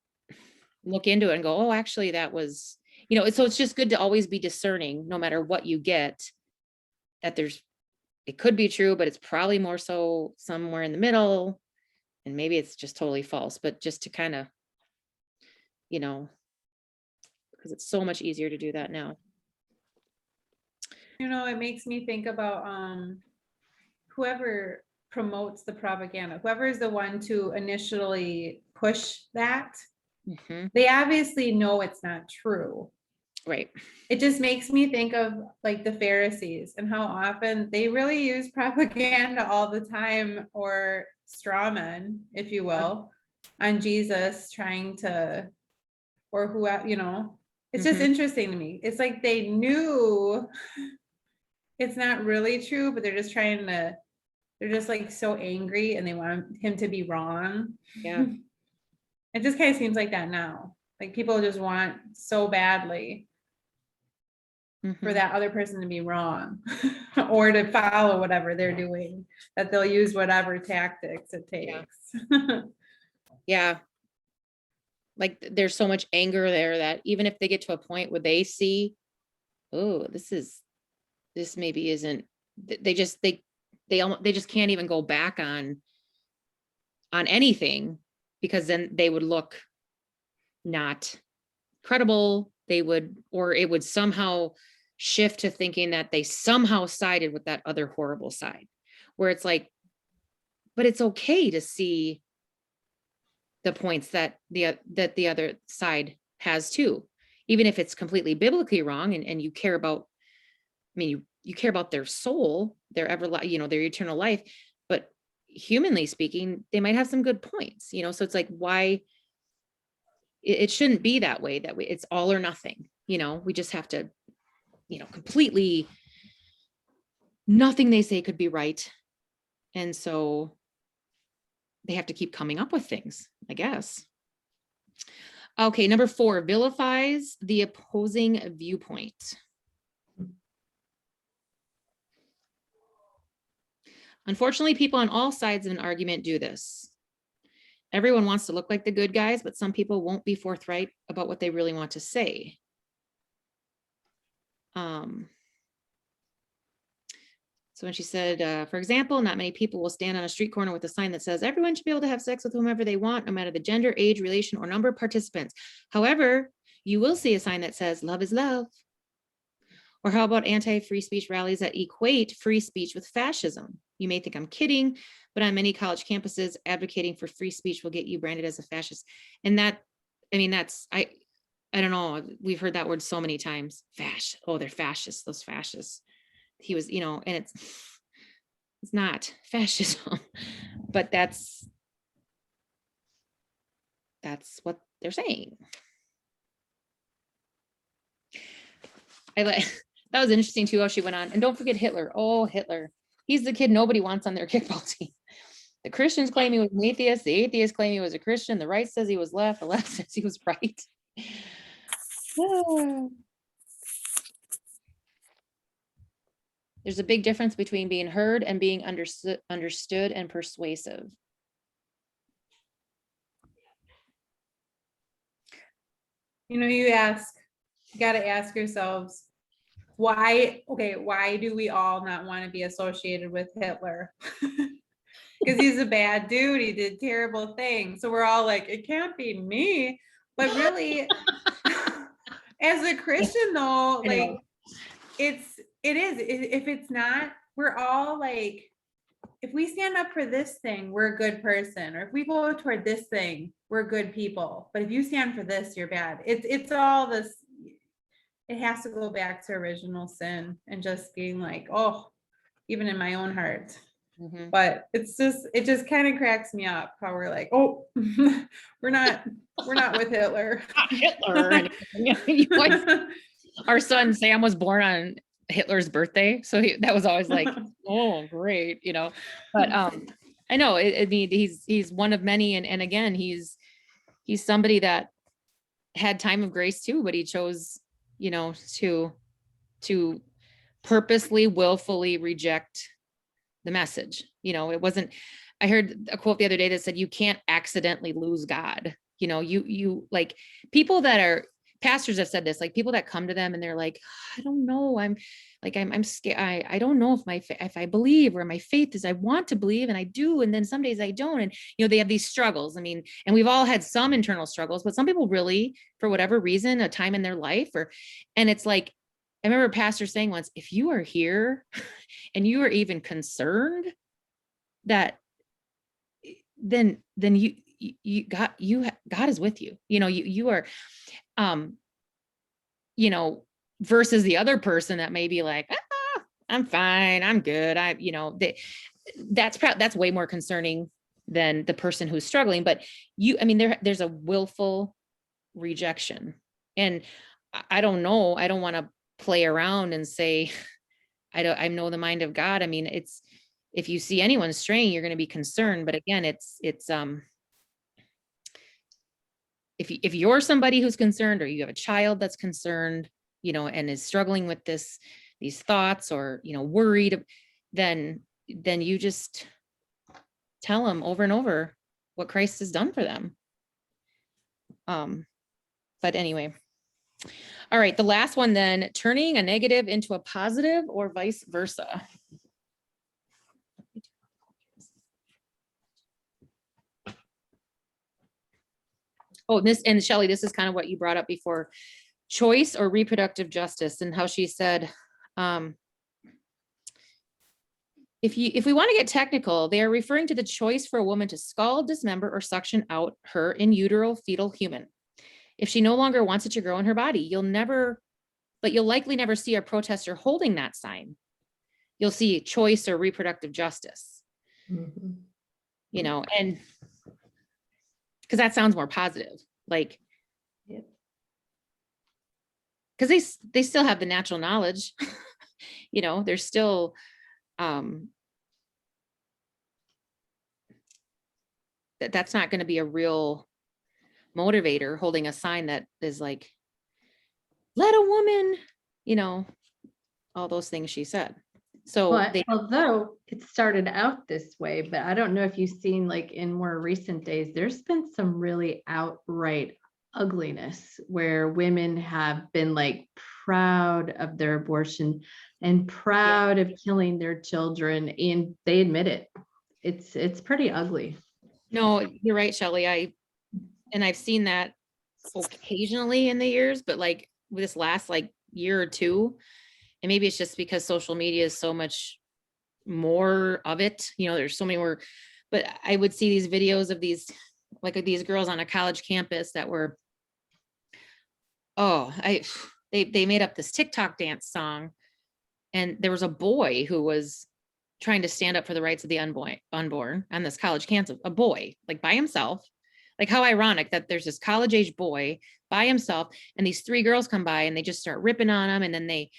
look into it and go, oh, actually that was, you know, so it's just good to always be discerning, no matter what you get, that it could be true, but it's probably more so somewhere in the middle, and maybe it's just totally false, but just to kind of, you know, because it's so much easier to do that now. You know, it makes me think about whoever promotes the propaganda, whoever is the one to initially push that, they obviously know it's not true. Right. It just makes me think of like the Pharisees and how often they really use propaganda all the time, or straw men, if you will, on Jesus, trying to, or who, you know, it's just interesting to me. It's like they knew it's not really true, but they're just trying to, they're just like so angry and they want him to be wrong. Yeah. It just kind of seems like that now. Like people just want so badly for that other person to be wrong or to follow whatever they're doing, that they'll use whatever tactics it takes. Yeah. Like there's so much anger there that even if they get to a point where they see, oh, this maybe isn't, they just can't even go back on anything, because then they would look not credible. Or it would somehow shift to thinking that they somehow sided with that other horrible side, where it's like, but it's okay to see the points that the other side has too, even if it's completely biblically wrong, and you care about, I mean, you care about their soul, their you know, their eternal life, but humanly speaking, they might have some good points, you know, so it's like, why it shouldn't be that way, it's all or nothing, you know, we just have to, you know, completely, nothing they say could be right. And so they have to keep coming up with things, I guess. Okay, number 4, vilifies the opposing viewpoint. Unfortunately, people on all sides of an argument do this. Everyone wants to look like the good guys, but some people won't be forthright about what they really want to say. So when she said, for example, not many people will stand on a street corner with a sign that says everyone should be able to have sex with whomever they want, no matter the gender, age, relation, or number of participants. However, you will see a sign that says love is love. Or how about anti-free speech rallies that equate free speech with fascism? You may think I'm kidding, but on many college campuses, advocating for free speech will get you branded as a fascist. And that, I mean, that's, I don't know, we've heard that word so many times. Oh, they're fascists, those fascists. He was, you know, and it's not fascism, but that's, that's what they're saying. I like that was interesting too how she went on. And don't forget Hitler. Oh, Hitler. He's the kid nobody wants on their kickball team. The Christians claim he was an atheist. The atheists claim he was a Christian. The right says he was left. The left says he was right. There's a big difference between being heard and being understood and persuasive. You got to ask yourselves, why do we all not want to be associated with Hitler? Because he's a bad dude. He did terrible things. So we're all like, it can't be me. But really, as a Christian though, like it is. If it's not, we're all like, if we stand up for this thing, we're a good person. Or if we go toward this thing, we're good people. But if you stand for this, you're bad. It's all this. It has to go back to original sin and just being like, oh, even in my own heart. Mm-hmm. But it just kind of cracks me up how we're like, oh, we're not with Hitler. Hitler. Our son Sam was born on Hitler's birthday, so that was always like, oh, great, But I know I mean he's one of many, and again he's somebody that had time of grace too, but he chose to purposely, willfully reject the message. It wasn't, I heard a quote the other day that said, you can't accidentally lose God. You like people that are pastors have said this, like people that come to them and they're like, I don't know. I'm scared. I don't know if I believe, or my faith is, I want to believe and I do. And then some days I don't. And, they have these struggles. I mean, and we've all had some internal struggles, but some people really, for whatever reason, a time in their life and it's like, I remember a pastor saying once, if you are here and you are even concerned that then God is with you. You are, versus the other person that may be like, I'm fine, I'm good. That's way more concerning than the person who's struggling. But there's a willful rejection. And I don't know, I don't want to play around and say, I know the mind of God. I mean, it's, if you see anyone straying, you're going to be concerned. But again, it's if you're somebody who's concerned, or you have a child that's concerned, and is struggling with these thoughts, or, worried, then you just tell them over and over what Christ has done for them. But anyway, all right, the last one then, turning a negative into a positive or vice versa. Oh, and Shelley, this is kind of what you brought up before, choice or reproductive justice, and how she said, if we want to get technical, they are referring to the choice for a woman to scald, dismember, or suction out her in utero fetal human. If she no longer wants it to grow in her body, you'll likely never see a protester holding that sign. You'll see choice or reproductive justice, and because that sounds more positive, like, because they still have the natural knowledge, they're still, that's not going to be a real motivator holding a sign that is like, let a woman, all those things she said. So although it started out this way, but I don't know if you've seen, like, in more recent days, there's been some really outright ugliness where women have been like proud of their abortion and proud of killing their children, and they admit it. It's pretty ugly. No, you're right, Shelley. I've seen that occasionally in the years, but like this last year or two, and maybe it's just because social media is so much more of it, there's so many more, but I would see these videos of these girls on a college campus that were, they made up this TikTok dance song, and there was a boy who was trying to stand up for the rights of the unborn on this college campus, a boy, like by himself, Like how ironic that there's this college age boy by himself and these three girls come by and they just start ripping on him. And then they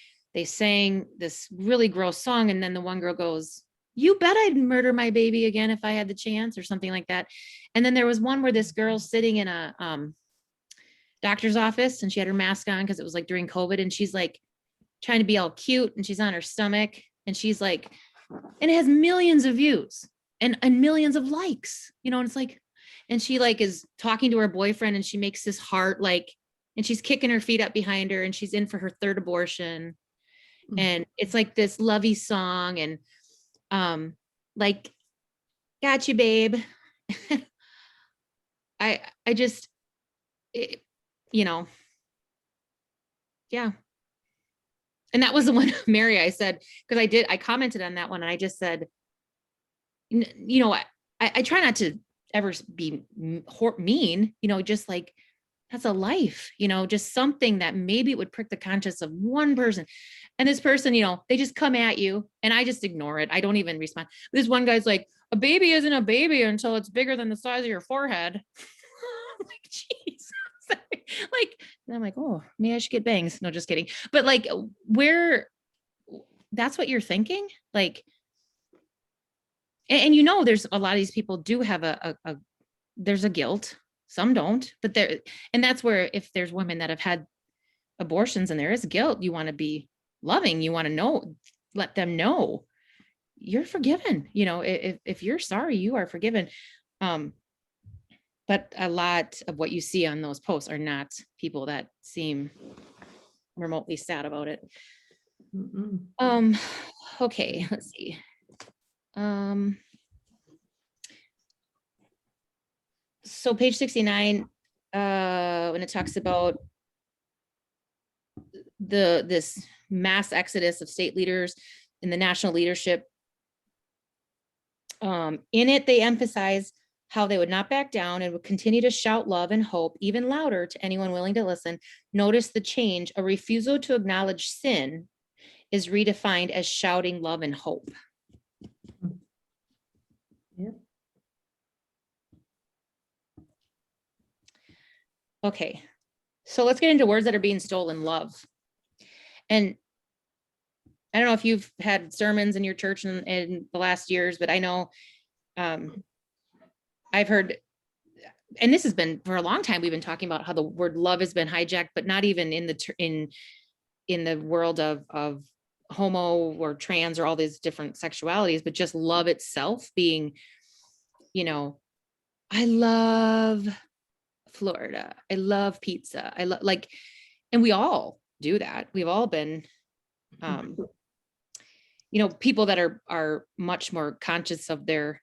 sang this really gross song. And then the one girl goes, "You bet I'd murder my baby again if I had the chance," or something like that. And then there was one where this girl's sitting in a doctor's office and she had her mask on because it was like during COVID. And she's like trying to be all cute and she's on her stomach. And she's like, and it has millions of views and millions of likes, and it's like, and she like is talking to her boyfriend and she makes this heart like, and she's kicking her feet up behind her and she's in for her third abortion. And it's like this lovey song and like, "Got you, babe." I just, yeah. And that was the one, Mary, I said, because I commented on that one and I just said, I try not to ever be mean, just like, that's a life, just something that maybe it would prick the conscience of one person. And this person, they just come at you and I just ignore it. I don't even respond. This one guy's like, "A baby isn't a baby until it's bigger than the size of your forehead." I'm like, geez. Like, and I'm like, oh, maybe I should get bangs. No, just kidding. But like, that's what you're thinking? Like, and there's a lot of these people do have there's a guilt. Some don't, but and that's where if there's women that have had abortions and there is guilt, you want to be loving, you want to let them know you're forgiven. If you're sorry, you are forgiven. But a lot of what you see on those posts are not people that seem remotely sad about it. Okay, let's see. So page 69, when it talks about this mass exodus of state leaders in the national leadership, in it, they emphasize how they would not back down and would continue to shout love and hope even louder to anyone willing to listen. Notice the change. A refusal to acknowledge sin is redefined as shouting love and hope. Yeah. Okay, so let's get into words that are being stolen. Love. And I don't know if you've had sermons in your church in the last years, but I know I've heard, and this has been for a long time, we've been talking about how the word love has been hijacked, but not even in the world of homo or trans or all these different sexualities, but just love itself being, I love Florida. I love pizza. I love and we all do that. We've all been, people that are much more conscious of their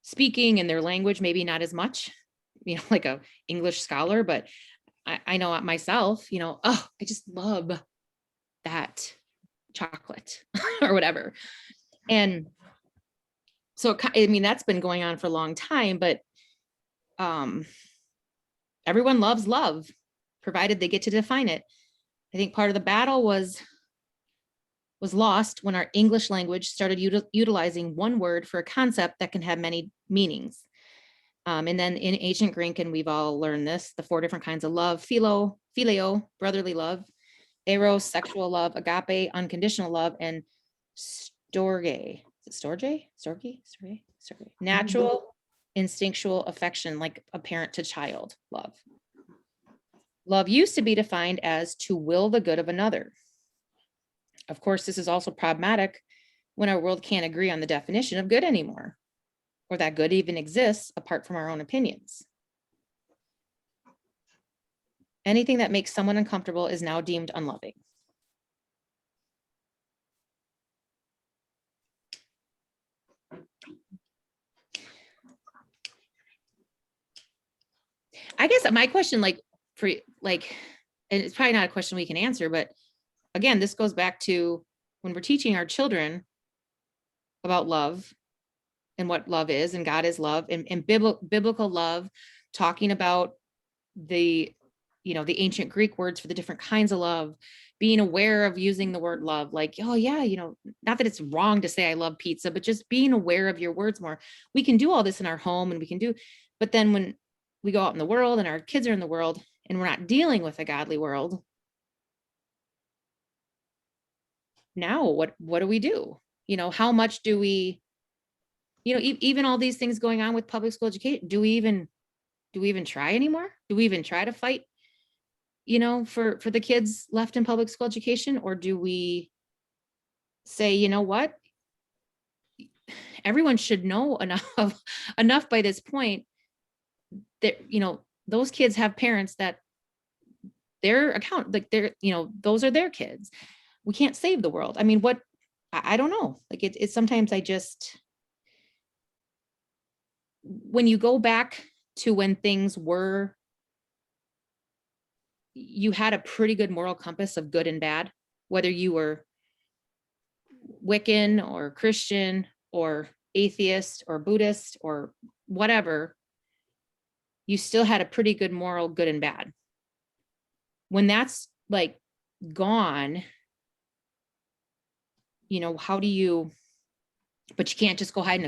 speaking and their language, maybe not as much, like a English scholar, but I know myself, I just love that chocolate or whatever. And so, that's been going on for a long time, but everyone loves love, provided they get to define it. I think part of the battle was lost when our English language started utilizing one word for a concept that can have many meanings. And then in ancient Greek, and we've all learned this, the 4 different kinds of love: phileo, brotherly love; eros, sexual love; agape, unconditional love; and storge, natural, instinctual affection, like a parent to child love. Love used to be defined as to will the good of another. Of course, this is also problematic when our world can't agree on the definition of good anymore, or that good even exists apart from our own opinions. Anything that makes someone uncomfortable is now deemed unloving. I guess my question, and it's probably not a question we can answer, but again, this goes back to when we're teaching our children about love and what love is, and God is love, and biblical love, talking about the ancient Greek words for the different kinds of love, being aware of using the word love, like, oh yeah, not that it's wrong to say I love pizza, but just being aware of your words more. We can do all this in our home and but then when we go out in the world and our kids are in the world and we're not dealing with a godly world. Now, what do we do? How much do we, even all these things going on with public school education, do we even try anymore? Do we even try to fight, for the kids left in public school education? Or do we say, you know what? Everyone should know enough by this point that, those kids have parents that those are their kids. We can't save the world. I mean, I don't know. Like it's sometimes when you go back to when things were, you had a pretty good moral compass of good and bad, whether you were Wiccan or Christian or atheist or Buddhist or whatever, you still had a pretty good moral good and bad. When that's like gone, how do you, but you can't just go hide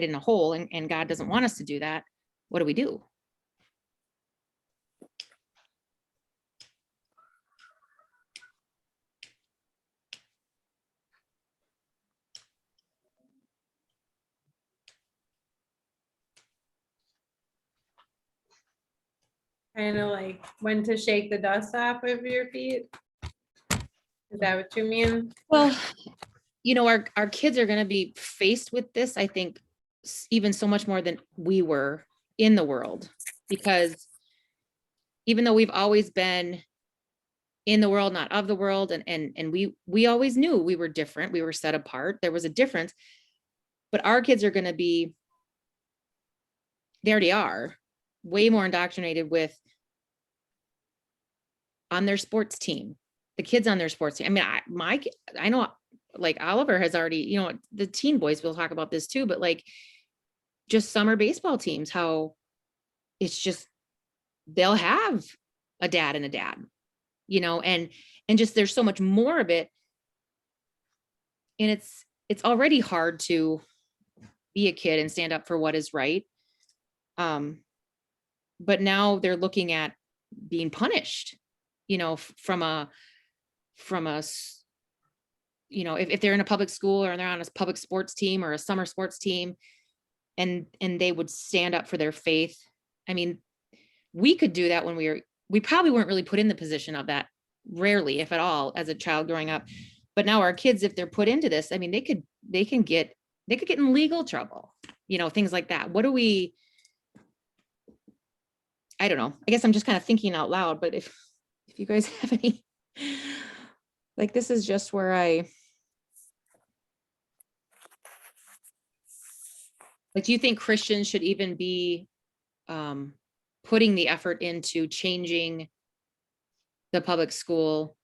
in a hole, and God doesn't want us to do that. What do we do? Kind of like when to shake the dust off of your feet. Is that what you mean? Well, our kids are going to be faced with this, I think, even so much more than we were in the world, because even though we've always been in the world, not of the world, and we always knew we were different, we were set apart, there was a difference, but our kids are going to be, they already are, way more indoctrinated with on their sports team, the kids on their sports team. I mean, I know, like Oliver has already, the teen boys will talk about this too, but like just summer baseball teams, how it's just, they'll have a dad and a dad, and just, there's so much more of it. And it's already hard to be a kid and stand up for what is right. But now they're looking at being punished, from a, if they're in a public school or they're on a public sports team or a summer sports team, and they would stand up for their faith. I mean, we could do that when we probably weren't really put in the position of that, rarely, if at all, as a child growing up. But now our kids, if they're put into this, I mean, they could get in legal trouble, things like that. What do we, I don't know. I guess I'm just kind of thinking out loud, but if you guys have any, like, this is just where like, do you think Christians should even be putting the effort into changing the public school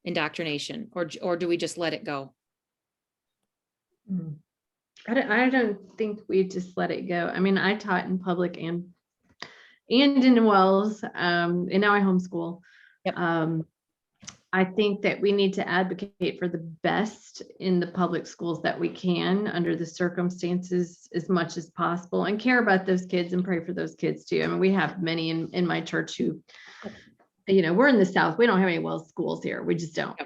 indoctrination, or do we just let it go? I don't think we just let it go. I mean, I taught in public and in Wells, and now I homeschool. Yep. I think that we need to advocate for the best in the public schools that we can under the circumstances as much as possible, and care about those kids and pray for those kids too. I mean, we have many in my church who, we're in the South. We don't have any Wells schools here. We just don't.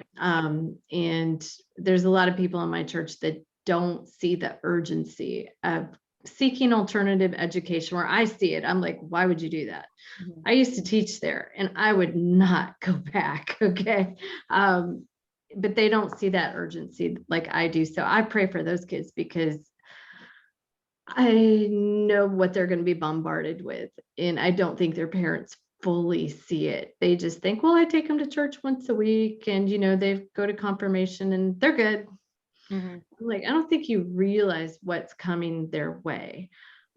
And there's a lot of people in my church that don't see the urgency of seeking alternative education. Where I see it, I'm like, why would you do that? Mhm. I used to teach there and I would not go back. Okay. But they don't see that urgency like I do. So I pray for those kids because I know what they're going to be bombarded with. And I don't think their parents fully see it. They just think, well, I take them to church once a week and, they go to confirmation and they're good. Mhm. Like, I don't think you realize what's coming their way.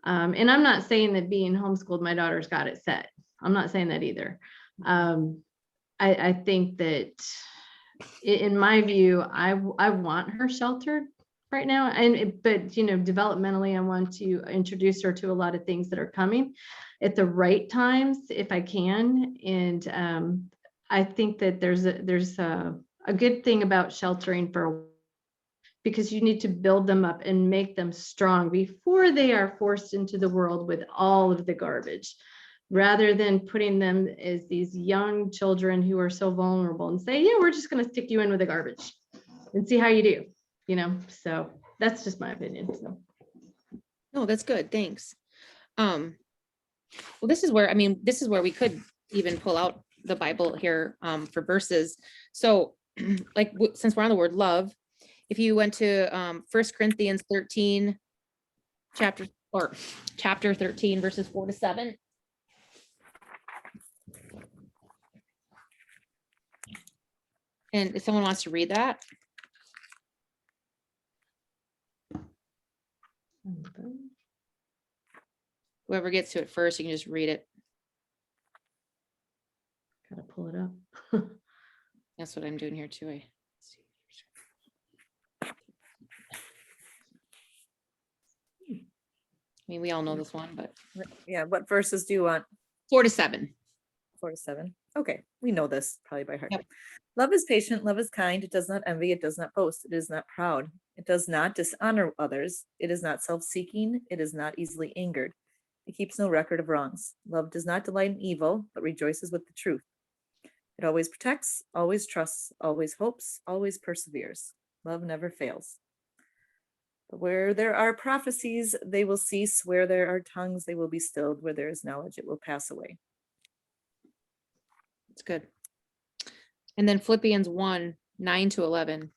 And I'm not saying that being homeschooled, my daughter's got it set. I'm not saying that either. I think that in my view, I want her sheltered right now. But developmentally, I want to introduce her to a lot of things that are coming at the right times, if I can. And I think that there's a good thing about sheltering for, because you need to build them up and make them strong before they are forced into the world with all of the garbage. rather than putting them as these young children who are so vulnerable and say, yeah, we're just going to stick you in with the garbage and see how you do, so that's just my opinion. So No, that's good. Thanks. Well, this is where we could even pull out the Bible here for verses. So like since we're on the word love, if you went to 1 Corinthians 13, chapter 13, verses 4-7. And if someone wants to read that. Whoever gets to it first, you can just read it. Gotta pull it up. That's what I'm doing here too. I mean, we all know this one, but Yeah, what verses do you want? 4-7. 4-7. Okay, we know this probably by heart. Yep. Love is patient, love is kind, it does not envy, it does not boast, it is not proud, it does not dishonor others, it is not self-seeking, it is not easily angered, it keeps no record of wrongs. Love does not delight in evil, but rejoices with the truth. It always protects, always trusts, always hopes, always perseveres. Love never fails. But where there are prophecies, they will cease. Where there are tongues, they will be stilled. Where there is knowledge, it will pass away. It's good. And then Philippians 1, 9-11.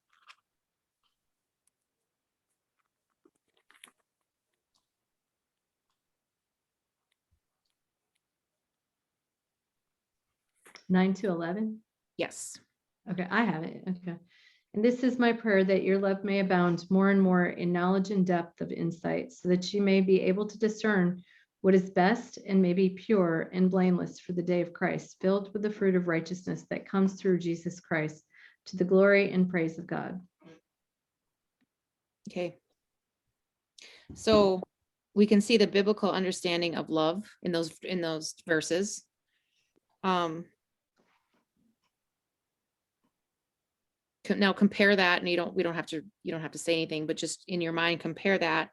Nine to 11. Yes. Okay, I have it. Okay. And this is my prayer, that your love may abound more and more in knowledge and depth of insight, so that you may be able to discern what is best and may be pure and blameless for the day of Christ, filled with the fruit of righteousness that comes through Jesus Christ, to the glory and praise of God. Okay. So we can see the biblical understanding of love in those verses. Now compare that, and you don't have to say anything, but just in your mind, compare that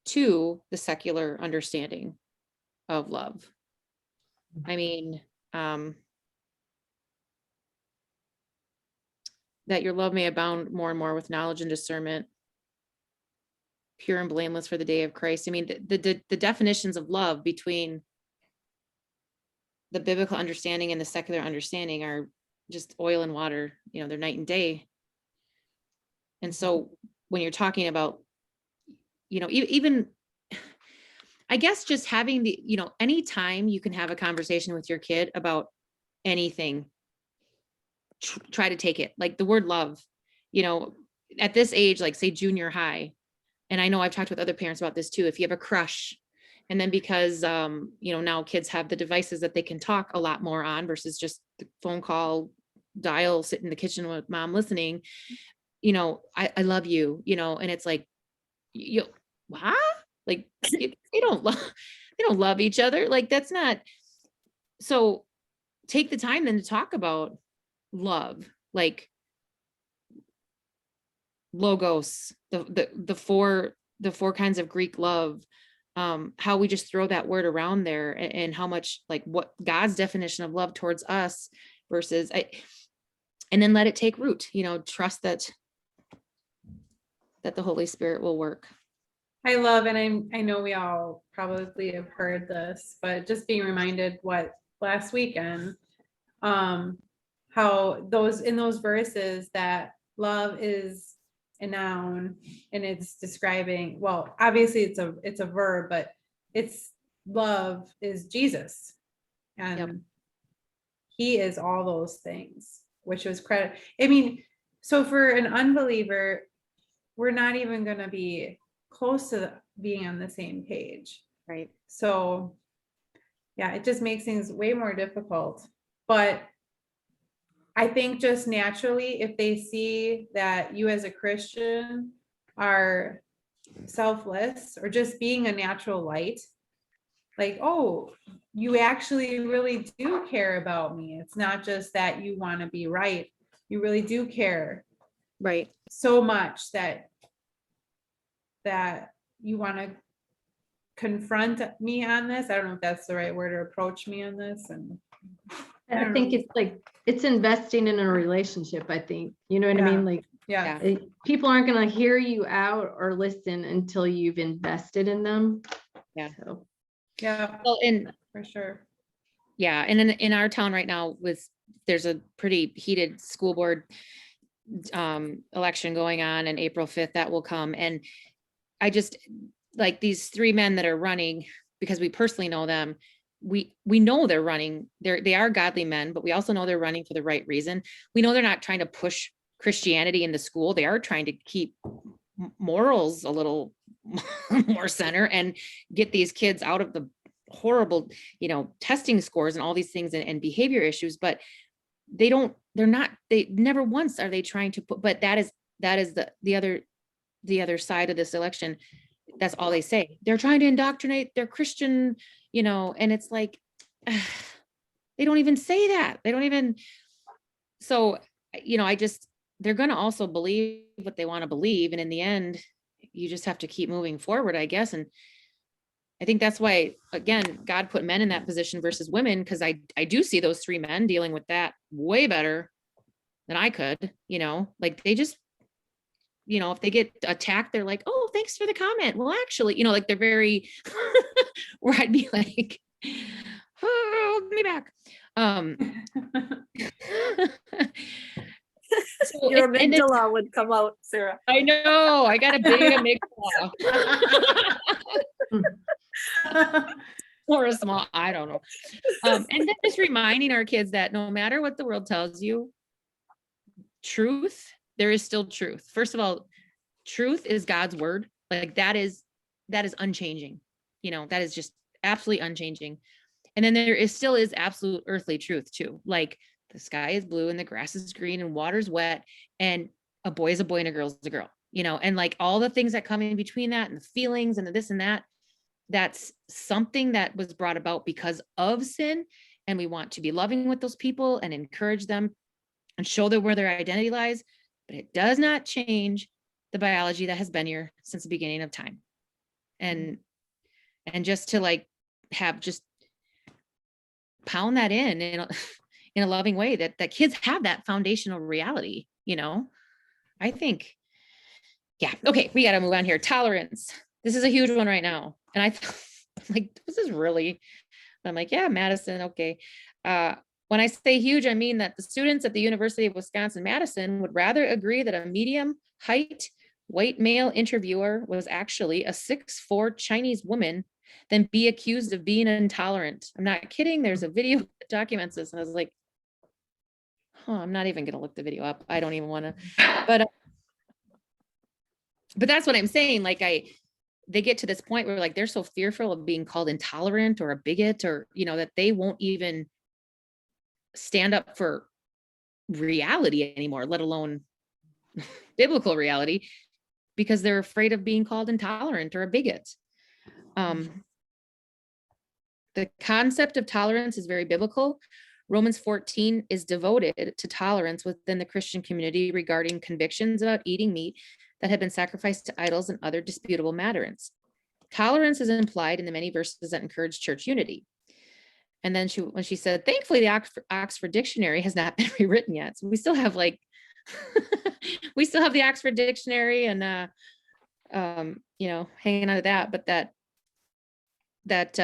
to the secular understanding of love. I mean, that your love may abound more and more with knowledge and discernment, pure and blameless for the day of Christ. I mean, the definitions of love between the biblical understanding and the secular understanding are just oil and water, they're night and day. And so when you're talking about, even, I guess just having anytime you can have a conversation with your kid about anything, try to take it, like the word love, at this age, like say junior high. And I know I've talked with other parents about this too. If you have a crush, and then because, now kids have the devices that they can talk a lot more on versus just the phone call, dial, sit in the kitchen with mom listening, I love you, and it's like, what? Like they don't love each other. Like that's not, so take the time then to talk about love, like logos, the four kinds of Greek love, how we just throw that word around there, and how much like what God's definition of love towards us versus and then let it take root, trust that the Holy Spirit will work. I love, and I know we all probably have heard this, but just being reminded what last weekend, how in those verses that love is a noun and it's describing, well, obviously it's a verb, but it's love is Jesus, and Yep. he is all those things, which was credit. I mean, so for an unbeliever, we're not even going to be close to being on the same page. Right. So yeah, it just makes things way more difficult. But I think just naturally, if they see that you as a Christian are selfless or just being a natural light, like, oh, you actually really do care about me. It's not just that you want to be right. You really do care Right. so much that you want to confront me on this. I don't know if that's the right word, or approach me on this. And I don't think know. it's like, it's investing in a relationship, I think, you know what I Yeah. mean? Like, Yeah. people aren't gonna hear you out or listen until you've invested in them. Yeah. So, Yeah, Well, and for sure. yeah, and in our town right now there's a pretty heated school board election going on, and April 5th that will come. And I just, like, these three men that are running, because we personally know them, we know they're running, they are godly men, but we also know they're running for the right reason. We know they're not trying to push Christianity into school. They are trying to keep morals a little more center and get these kids out of the horrible, testing scores and all these things, and behavior issues. But they never once are they trying to put, but that is the other side of this election. That's all they say. They're trying to indoctrinate their Christian, and it's like, they don't even say that. They don't even, so, they're going to also believe what they want to believe. And in the end, you just have to keep moving forward, I guess. And I think that's why, again, God put men in that position versus women, because I do see those three men dealing with that way better than I could, like they just, if they get attacked, they're like, oh, thanks for the comment. Well, actually, like they're very, where I'd be like, oh, give me back. So, Your and then- amygdala would come out, Sarah. I know, I got a big amygdala. Or a small, I don't know. And then just reminding our kids that no matter what the world tells you, truth, there is still truth. First of all, truth is God's word. Like that is unchanging. That is just absolutely unchanging. And then there still is absolute earthly truth too. Like the sky is blue and the grass is green and water's wet and a boy is a boy and a girl is a girl, and like all the things that come in between that and the feelings and the this and that, that's something that was brought about because of sin. And we want to be loving with those people and encourage them and show them where their identity lies. But it does not change the biology that has been here since the beginning of time. And just to like have just pound that in a loving way that kids have that foundational reality, I think. Yeah. Okay. We got to move on here. Tolerance. This is a huge one right now. And I'm like, this is really, I'm like, yeah, Madison. Okay. When I say huge, I mean that the students at the University of Wisconsin-Madison would rather agree that a medium height white male interviewer was actually a 6'4" Chinese woman than be accused of being intolerant. I'm not kidding. There's a video that documents this. And I was like, I'm not even going to look the video up. I don't even want to, but that's what I'm saying. Like they get to this point where like, they're so fearful of being called intolerant or a bigot or, that they won't even stand up for reality anymore, let alone biblical reality, because they're afraid of being called intolerant or a bigot. The concept of tolerance is very biblical. Romans 14 is devoted to tolerance within the Christian community regarding convictions about eating meat that had been sacrificed to idols and other disputable matters. Tolerance is implied in the many verses that encourage church unity. And then when she said, thankfully, the Oxford Dictionary has not been rewritten yet. So we still have like, we still have the Oxford Dictionary and, hanging on to that, but that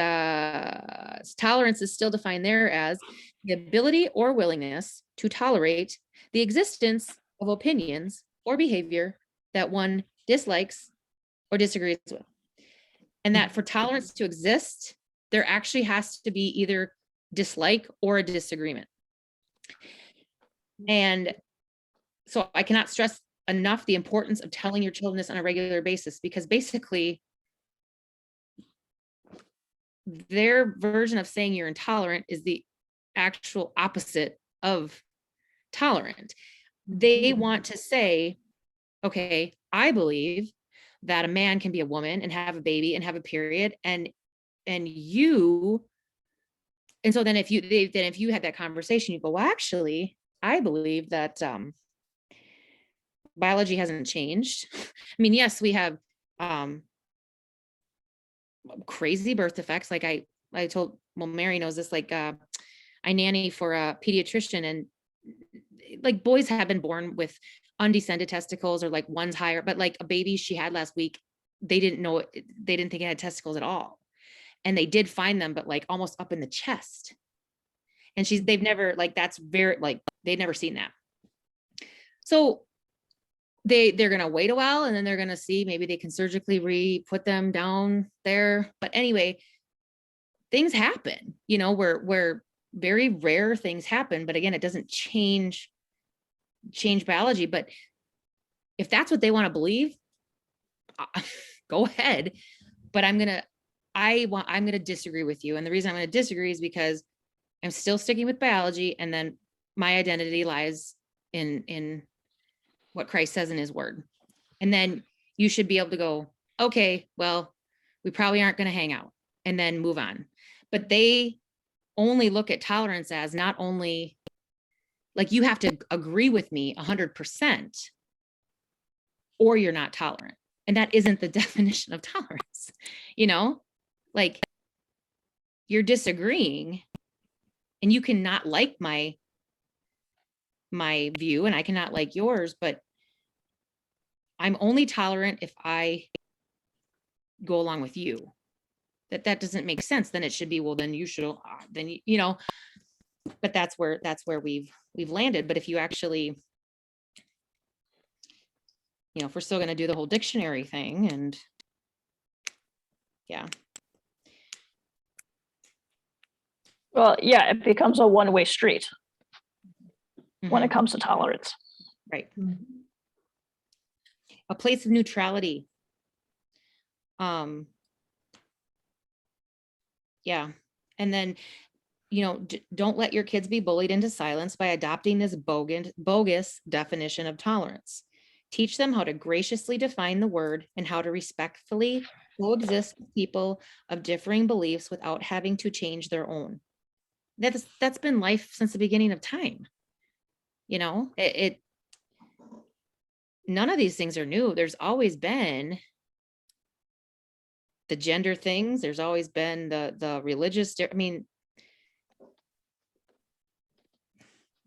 tolerance is still defined there as the ability or willingness to tolerate the existence of opinions or behavior that one dislikes or disagrees with. And that for tolerance to exist, there actually has to be either dislike or a disagreement. And so I cannot stress enough the importance of telling your children this on a regular basis, because basically their version of saying you're intolerant is the actual opposite of tolerant. They want to say, okay, I believe that a man can be a woman and have a baby and have a period, and so then if you had that conversation, you go, well, actually, I believe that biology hasn't changed. I mean, yes, we have crazy birth defects. Like I told, well, Mary knows this, like I nanny for a pediatrician, and like boys have been born with undescended testicles, or like one's higher, but like a baby she had last week, they didn't know they didn't think it had testicles at all. And they did find them, but like almost up in the chest. And they've never, like, that's very, like, they've never seen that. So they're going to wait a while, and then they're going to see, maybe they can surgically put them down there. But anyway, things happen, where very rare things happen. But again, it doesn't change biology. But if that's what they want to believe, go ahead. But I'm going to disagree with you. And the reason I'm going to disagree is because I'm still sticking with biology. And then my identity lies in what Christ says in his word. And then you should be able to go, okay, well, we probably aren't going to hang out, and then move on. But they only look at tolerance as not only like you have to agree with me 100%, or you're not tolerant. And that isn't the definition of tolerance. Like, you're disagreeing, and you cannot like my view, and I cannot like yours, but I'm only tolerant if I go along with you. That doesn't make sense. Then it should be, well, then you should, then but that's where we've landed. But if you actually, if we're still going to do the whole dictionary thing, and yeah. Well, yeah, it becomes a one-way street when Mhm. it comes to tolerance. Right. Mhm. A place of neutrality. Yeah. And then, don't let your kids be bullied into silence by adopting this bogus definition of tolerance. Teach them how to graciously define the word, and how to respectfully coexist with people of differing beliefs without having to change their own. That's been life since the beginning of time. None of these things are new. There's always been the gender things. There's always been the religious.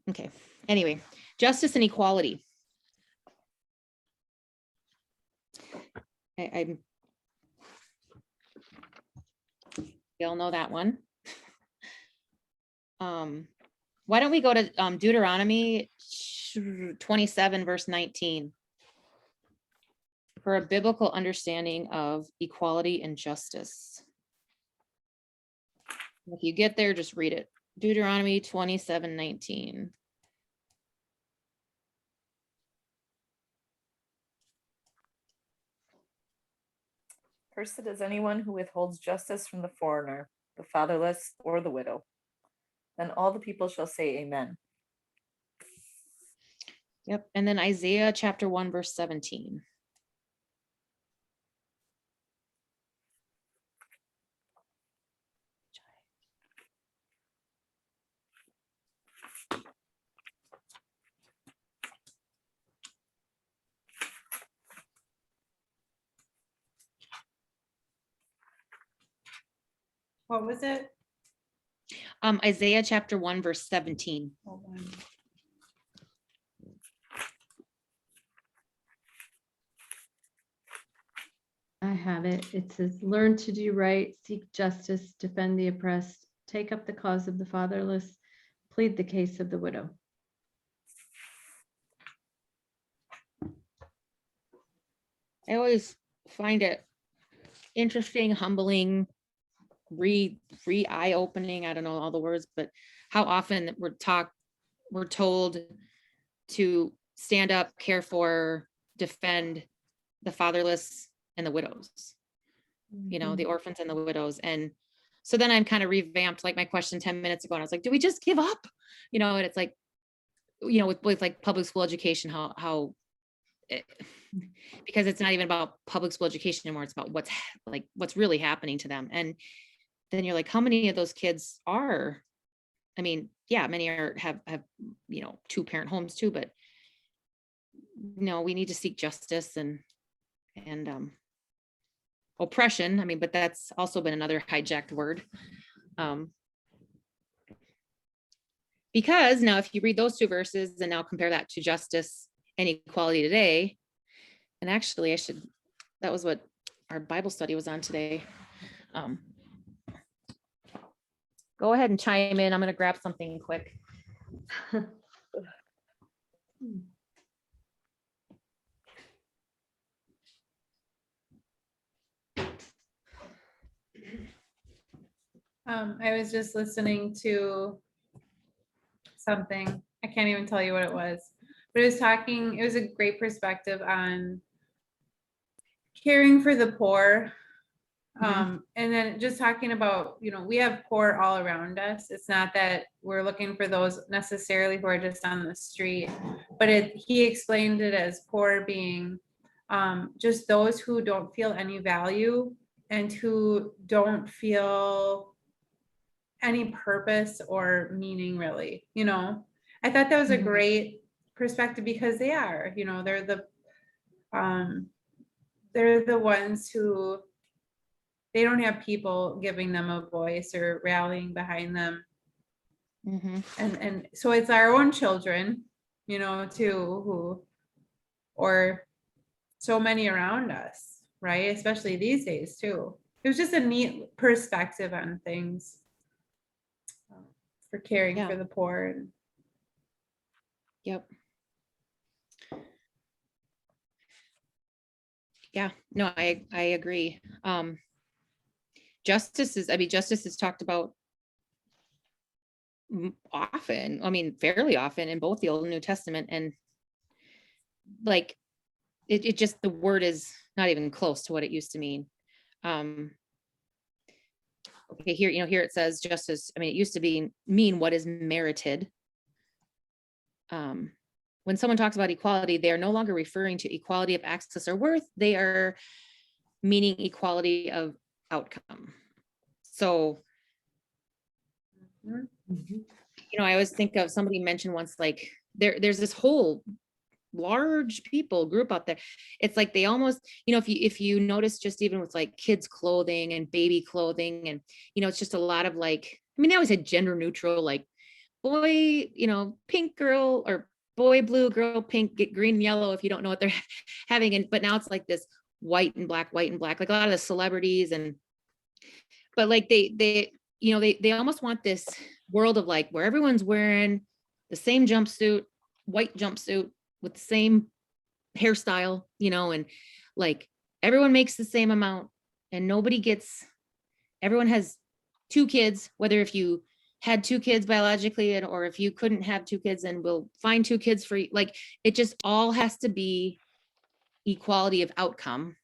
Okay. Anyway, justice and equality. You all know that one. Why don't we go to Deuteronomy 27, verse 19. For a biblical understanding of equality and justice. If you get there, just read it. Deuteronomy 27:19. Cursed is anyone who withholds justice from the foreigner, the fatherless, or the widow. Then all the people shall say amen. Yep. And then Isaiah chapter 1, verse 17. What was it? Isaiah chapter 1, verse 17. Hold on. I have it. It says, learn to do right, seek justice, defend the oppressed, take up the cause of the fatherless, plead the case of the widow. I always find it interesting, humbling, eye-opening. I don't know all the words, but how often we're told to stand up, care for, defend the fatherless and the widows, the orphans and the widows. And so then I'm kind of revamped like my question 10 minutes ago, and I was like, do we just give up? And it's like, with like public school education, because it's not even about public school education anymore. It's about what's really happening to them. And then you're like, how many of those kids are, many have 2-parent homes too, but we need to seek justice and oppression. I mean, but that's also been another hijacked word. Because now if you read those 2 verses and now compare that to justice and equality today, and actually that was what our Bible study was on today. Go ahead and chime in. I'm going to grab something quick. I was just listening to something. I can't even tell you what it was, but it was a great perspective on caring for the poor. And then just talking about, we have poor all around us. It's not that we're looking for those necessarily who are just on the street, but he explained it as poor being just those who don't feel any value and who don't feel any purpose or meaning, really. I thought that was a great perspective, because they are, they're the ones who, they don't have people giving them a voice or rallying behind them. And so it's our own children, too, or so many around us, right? Especially these days too. It was just a neat perspective on things for caring for the poor. Yep. Yeah, no, I agree. Justice is talked about often, fairly often in both the Old and New Testament. And like, it just, the word is not even close to what it used to mean. Okay, here it says justice. It used to mean what is merited. When someone talks about equality, they are no longer referring to equality of access or worth. They are meaning equality of outcome. So, I always think of, somebody mentioned once, like there's this whole large group out there. It's like they almost, if you notice, just even with like kids clothing and baby clothing, and it's just a lot of like, they always had gender neutral, like boy, pink girl, or boy blue, girl pink, get green and yellow if you don't know what they're having. But now it's like this white and black, like a lot of the celebrities. But like they almost want this world of like, where everyone's wearing the same jumpsuit, white jumpsuit with the same hairstyle, and like everyone makes the same amount, and everyone has 2 kids, whether if you had 2 kids biologically, or if you couldn't have 2 kids, and we'll find 2 kids for you. Like, it just all has to be equality of outcome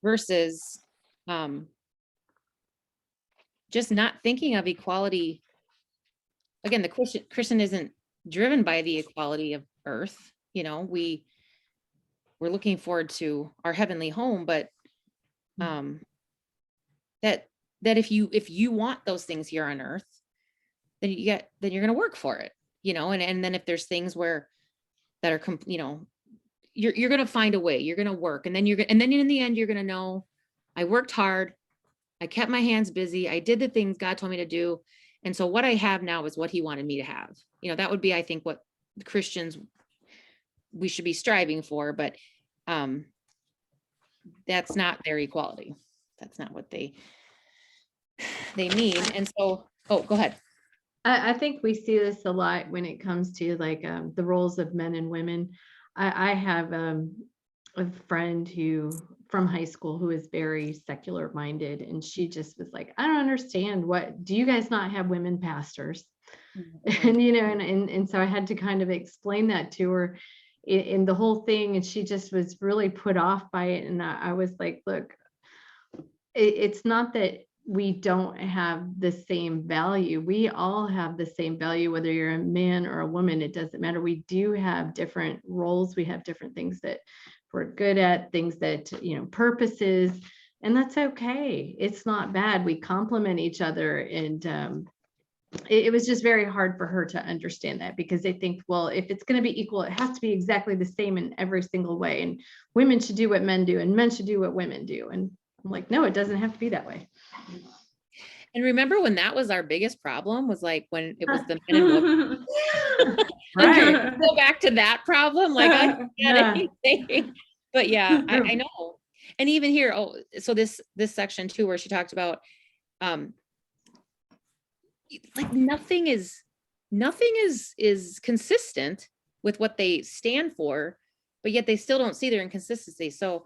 versus just not thinking of equality. Again, the Christian isn't driven by the equality of earth. We're looking forward to our heavenly home, but that if you want those things here on earth, then you're going to work for it, and then if there's things that are, you're going to find a way, you're going to work, and then in the end, you're going to know, I worked hard, I kept my hands busy, I did the things God told me to do. And so what I have now is what he wanted me to have. That would be, I think, what the Christians, we should be striving for, but that's not their equality. That's not what they mean. And so, go ahead. I think we see this a lot when it comes to like the roles of men and women. I have a friend from high school who is very secular minded, and she just was like, I don't understand, what do you guys not have women pastors? And and so I had to kind of explain that to her in the whole thing, and she just was really put off by it. And I was like, look, it's not that we don't have the same value. We all have the same value, whether you're a man or a woman, it doesn't matter. We do have different roles. We have different things that we're good at, things that, purposes, and that's okay. It's not bad. We complement each other. And it was just very hard for her to understand that, because they think, well, if it's going to be equal, it has to be exactly the same in every single way. And women should do what men do and men should do what women do. And I'm like, no, it doesn't have to be that way. And remember when that was our biggest problem, was like when it was the men and women. Right. Go back to that problem. Like I don't get Yeah. anything. But yeah, I True. know. And even here, so this section too, where she talked about like nothing is consistent with what they stand for, but yet they still don't see their inconsistency. So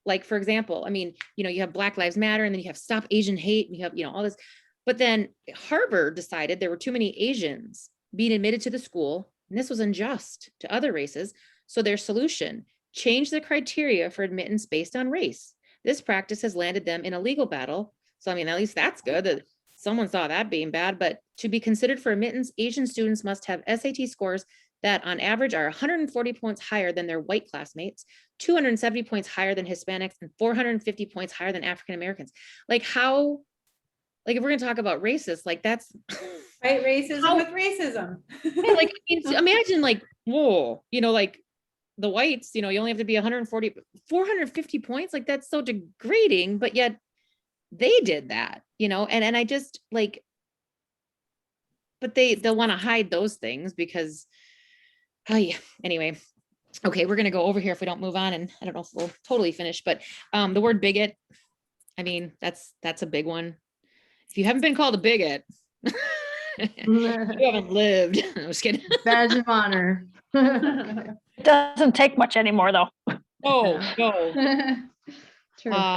like, for example, I mean, you have Black Lives Matter, and then you have Stop Asian Hate, and you have, all this, but then Harvard decided there were too many Asians being admitted to the school, and this was unjust to other races. So their solution: change the criteria for admittance based on race. This practice has landed them in a legal battle. So, I mean, at least that's good that someone saw that being bad. But to be considered for admittance, Asian students must have SAT scores that on average are 140 points higher than their white classmates, 270 points higher than Hispanics, and 450 points higher than African Americans. Like how, like if we're gonna talk about racist, like that's Fight racism with racism. yeah, like imagine like, whoa, like the whites, you only have to be 140, 450 points. Like that's so degrading, but yet they did that, and I just like, but they'll want to hide those things because, oh yeah, anyway. Okay, we're gonna go over here if we don't move on, and I don't know if we'll totally finish, but the word bigot, I mean, that's a big one. If you haven't been called a bigot, you haven't lived. I'm just kidding. Badge of honor. It doesn't take much anymore, though. Oh, no. True.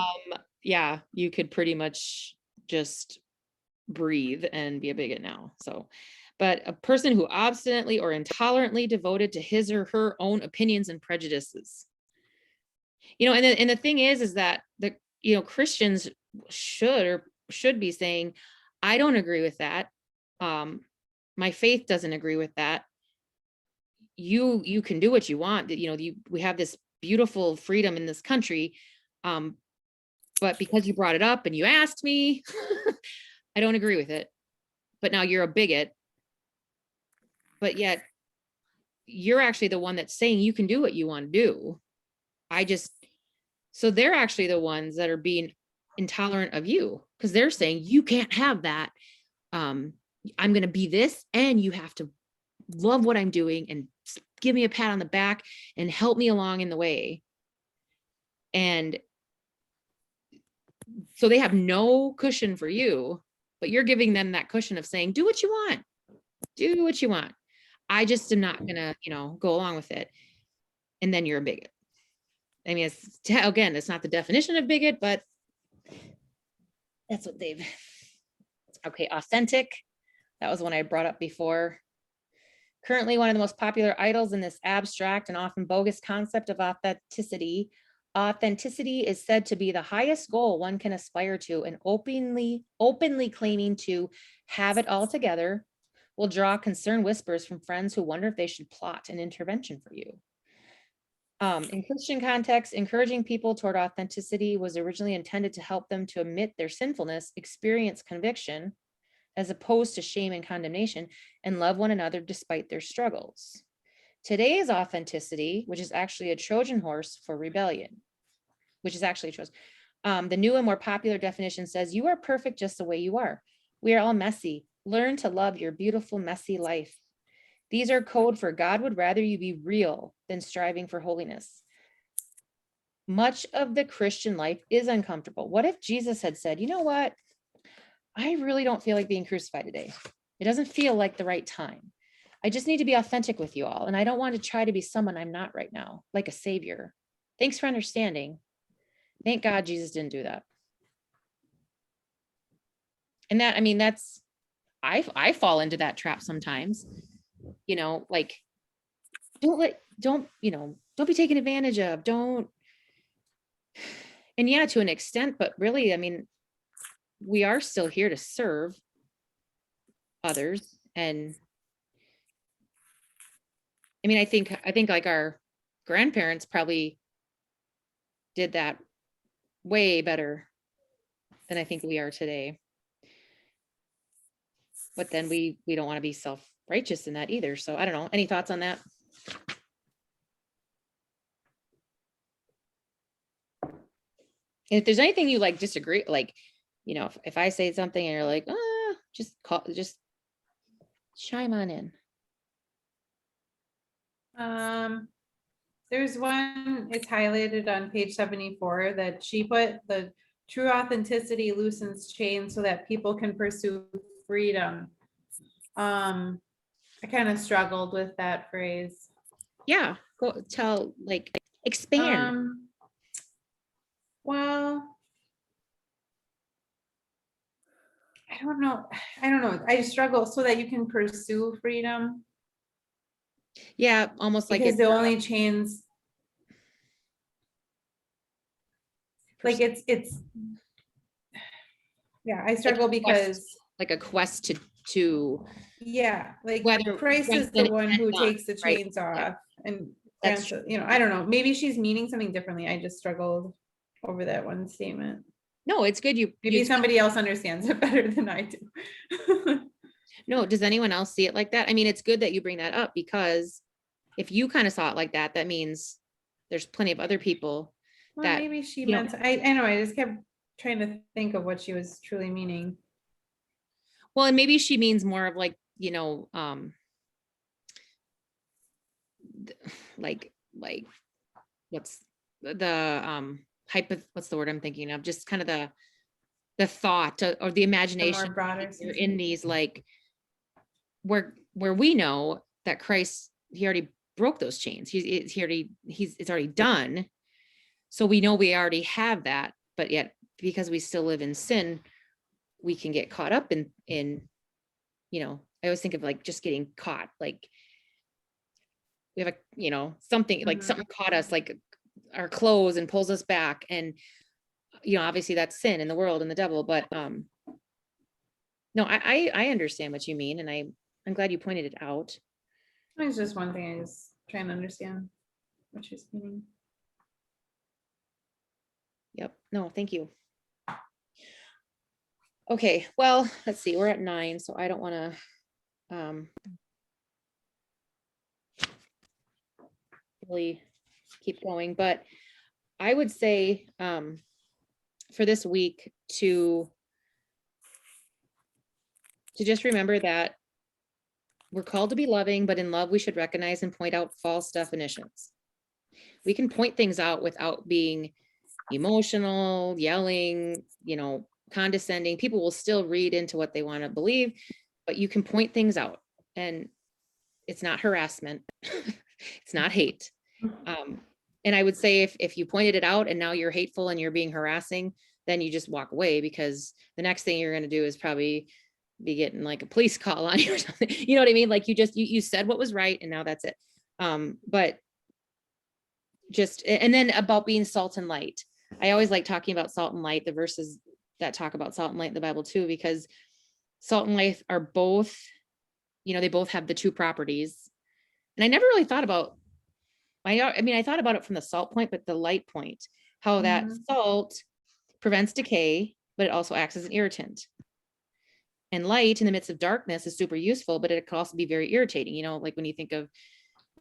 Yeah, you could pretty much just breathe and be a bigot now. So, but a person who obstinately or intolerantly devoted to his or her own opinions and prejudices. And the thing is that the Christians should be saying, I don't agree with that. My faith doesn't agree with that. You can do what you want. We have this beautiful freedom in this country. But because you brought it up and you asked me, I don't agree with it. But now you're a bigot. But yet you're actually the one that's saying you can do what you want to do. So they're actually the ones that are being intolerant of you, because they're saying you can't have that. I'm going to be this, and you have to love what I'm doing and give me a pat on the back and help me along in the way. And so they have no cushion for you, but you're giving them that cushion of saying, do what you want. Do what you want. I just am not going to, go along with it. And then you're a bigot. I mean, it's not the definition of bigot, but that's what they've. Okay, authentic. That was one I brought up before. Currently, one of the most popular idols in this abstract and often bogus concept of authenticity. Authenticity is said to be the highest goal one can aspire to, and openly claiming to have it all together will draw concerned whispers from friends who wonder if they should plot an intervention for you. In Christian context, encouraging people toward authenticity was originally intended to help them to admit their sinfulness, experience conviction, as opposed to shame and condemnation, and love one another despite their struggles. Today's authenticity, which is actually a Trojan horse for rebellion, the new and more popular definition says, you are perfect just the way you are. We are all messy. Learn to love your beautiful, messy life. These are code for God would rather you be real than striving for holiness. Much of the Christian life is uncomfortable. What if Jesus had said, you know what? I really don't feel like being crucified today. It doesn't feel like the right time. I just need to be authentic with you all. And I don't want to try to be someone I'm not right now, like a savior. Thanks for understanding. Thank God Jesus didn't do that. And that, I mean, I fall into that trap sometimes, like don't be taken advantage of. And yeah, to an extent, but really, I mean, we are still here to serve others. And I mean, I think like our grandparents probably did that way better than I think we are today. but then we don't want to be self-righteous in that either. So I don't know. Any thoughts on that? If there's anything you like disagree, like, you know, if I say something and you're like, just chime on in. There's one, it's highlighted on page 74 that she put, the true authenticity loosens chains so that people can pursue freedom. I kind of struggled with that phrase. Yeah, go tell, like, expand. Well, I don't know. I struggle so that you can pursue freedom, Yeah, almost like because it's the only chains, like it's yeah, I struggle because like a quest to yeah, like whether Christ is then the one who not, takes the right? chains off and That's grants it, you know, I don't know, maybe she's meaning something differently. I just struggled over that one statement. No, it's good. Maybe somebody else understands it better than I do. No, does anyone else see it like that? I mean, it's good that you bring that up, because if you kind of saw it like that, that means there's plenty of other people Well, that maybe she you know- meant, I know, I just kept trying to think of what she was truly meaning. well, and maybe she means more of like, you know, like what's the what's the word I'm thinking of? Just kind of the thought or the The imagination more broader you're sense. in these, like, where we know that Christ, he already broke those chains. It's already done. So we know we already have that, but yet because we still live in sin, we can get caught up in, you know, I always think of like just getting caught, like we have a, you know, something like Mhm. something caught us, like our clothes, and pulls us back. And, you know, obviously that's sin in the world and the devil, but no, I understand what you mean. And I'm glad you pointed it out. It's just one thing I was trying to understand what she's meaning. Yep. No, thank you. Okay, well, let's see, we're at 9, so I don't want to really keep going, but I would say for this week to just remember that we're called to be loving, but in love we should recognize and point out false definitions. We can point things out without being emotional, yelling, you know, condescending. People will still read into what they want to believe, but you can point things out, and it's not harassment. It's not hate. And I would say if you pointed it out and now you're hateful and you're being harassing, then you just walk away, because the next thing you're going to do is probably be getting like a police call on you or something. You know what I mean? Like you said what was right, and now that's it. But just, and then about being salt and light. I always like talking about salt and light, the verses that talk about salt and light in the Bible too, because salt and light are both, you know, they both have the two properties. And I never really thought about, I mean, I thought about it from the salt point, but the light point, how that salt prevents decay, but it also acts as an irritant. And light in the midst of darkness is super useful, but it can also be very irritating. You know, like when you think of,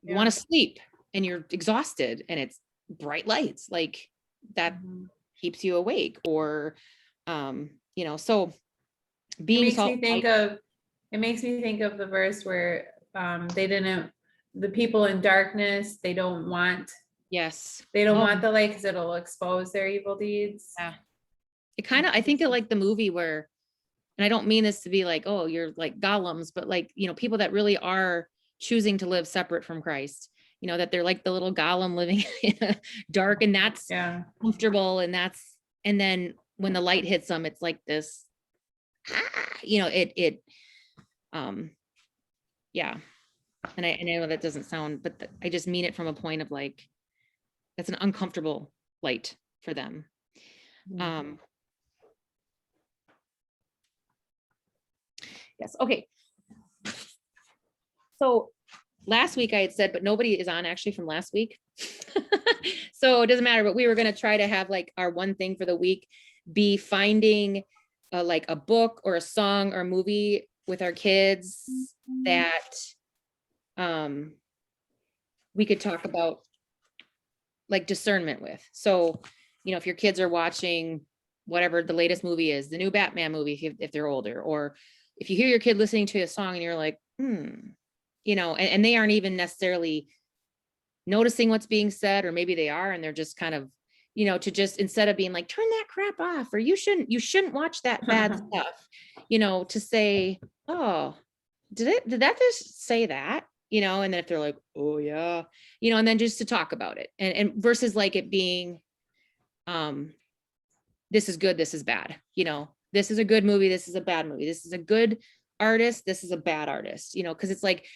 you want to sleep and you're exhausted and it's bright lights, like that keeps you awake. Or, you know, so being It makes me think of the verse where the people in darkness, they don't want the light because it'll expose their evil deeds. Yeah. It kind of, I think of like the movie where, and I don't mean this to be like, oh, you're like golems, but like, you know, people that really are choosing to live separate from Christ, you know, that they're like the little golem living in a dark, and that's comfortable. And then when the light hits them, it's like this, you know, yeah. And I know that doesn't sound, but I just mean it from a point of like, that's an uncomfortable light for them. Yes. Okay. So last week I had said, but nobody is on actually from last week. So it doesn't matter, but we were going to try to have like our one thing for the week be finding like a book or a song or a movie with our kids that we could talk about like discernment with. So, if your kids are watching whatever the latest movie is, the new Batman movie, if they're older, or if you hear your kid listening to a song and you're like, and they aren't even necessarily noticing what's being said, or maybe they are, and they're just kind of, to just, instead of being like, turn that crap off, or you shouldn't watch that bad stuff, to say, oh, did that just say that? And then if they're like, oh yeah, and then just to talk about it, and versus like it being, this is good, this is bad, this is a good movie, this is a bad movie, this is a good artist, this is a bad artist, because it's like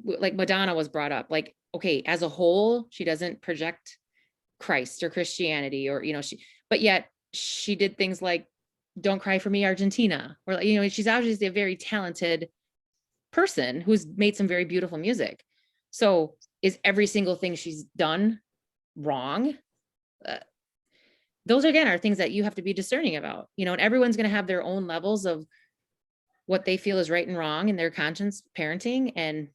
Madonna was brought up, like, okay, as a whole, she doesn't project Christ or Christianity, or, but yet she did things like Don't Cry for Me, Argentina, or, she's obviously a very talented person who's made some very beautiful music. So is every single thing she's done wrong? Those again are things that you have to be discerning about, and everyone's going to have their own levels of what they feel is right and wrong in their conscience parenting, and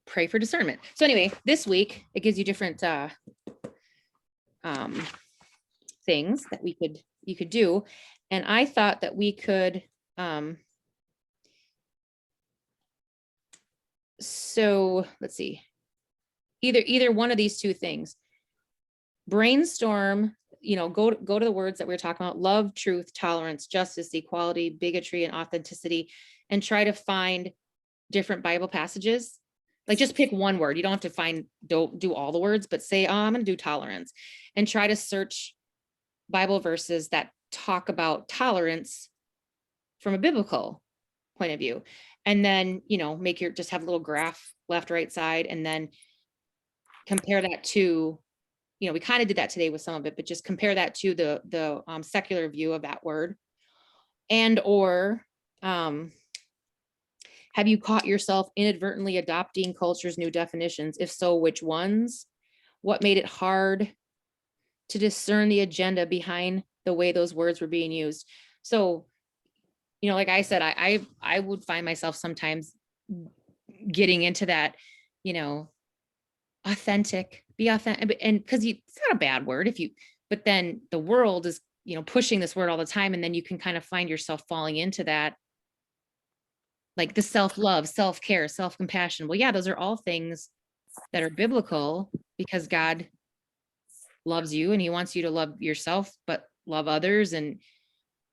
pray for discernment. So anyway, this week it gives you different things that you could do, and I thought that we could so let's see, either one of these two things. Brainstorm, go to the words that we were talking about: love, truth, tolerance, justice, equality, bigotry, and authenticity, and try to find different Bible passages. Like, just pick one word. You don't have to don't do all the words, but say, oh, I'm going to do tolerance, and try to search Bible verses that talk about tolerance from a biblical point of view. And then, just have a little graph left, right side, and then compare that to, we kind of did that today with some of it, but just compare that to the secular view of that word. And, or, have you caught yourself inadvertently adopting culture's new definitions? If so, which ones? What made it hard to discern the agenda behind the way those words were being used? So, like I said, I would find myself sometimes getting into that, authentic, be authentic, and because it's not a bad word but then the world is, pushing this word all the time, and then you can kind of find yourself falling into that, like the self-love, self-care, self-compassion. Well, yeah, those are all things that are biblical, because God loves you and he wants you to love yourself, but love others. And,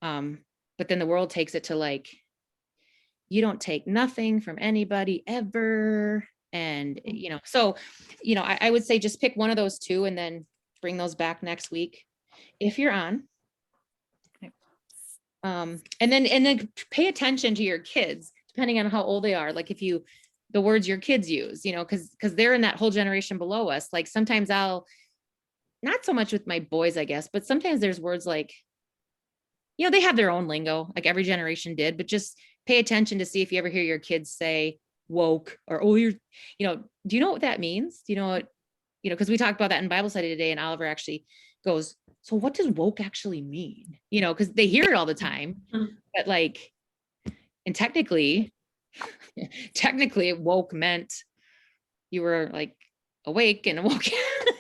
but then the world takes it to like, you don't take nothing from anybody ever. And, so, I would say just pick one of those two and then bring those back next week if you're on. And then pay attention to your kids, depending on how old they are. Like the words your kids use, because they're in that whole generation below us. Like sometimes not so much with my boys, I guess, but sometimes there's words like, they have their own lingo, like every generation did, but just pay attention to see if you ever hear your kids say woke, or, oh, you're, do you know what that means? Do you know what, because we talked about that in Bible study today, and Oliver actually goes, so what does woke actually mean? Because they hear it all the time, but like, and technically woke meant you were like awake and awoke.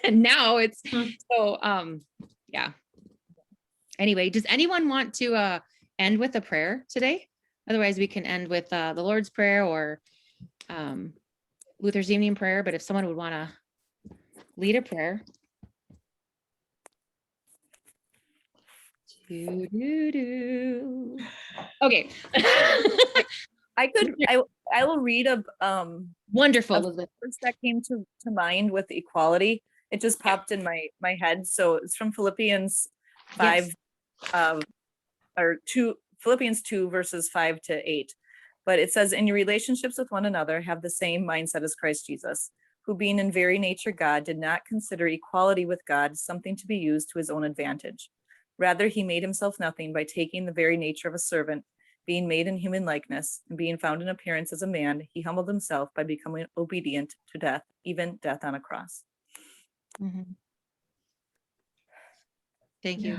And now it's so yeah. Anyway, does anyone want to end with a prayer today? Otherwise we can end with the Lord's Prayer or Luther's evening prayer, but if someone would want to lead a prayer. Okay. I will read a wonderful of Elizabeth. words that came to mind with equality. It just popped in my head. So it's from Philippians 5, Yes. Philippians 2 verses 5 to 8. But it says, in your relationships with one another, have the same mindset as Christ Jesus, who being in very nature God, did not consider equality with God something to be used to his own advantage. Rather, he made himself nothing by taking the very nature of a servant, being made in human likeness, and being found in appearance as a man, he humbled himself by becoming obedient to death, even death on a cross. Thank you.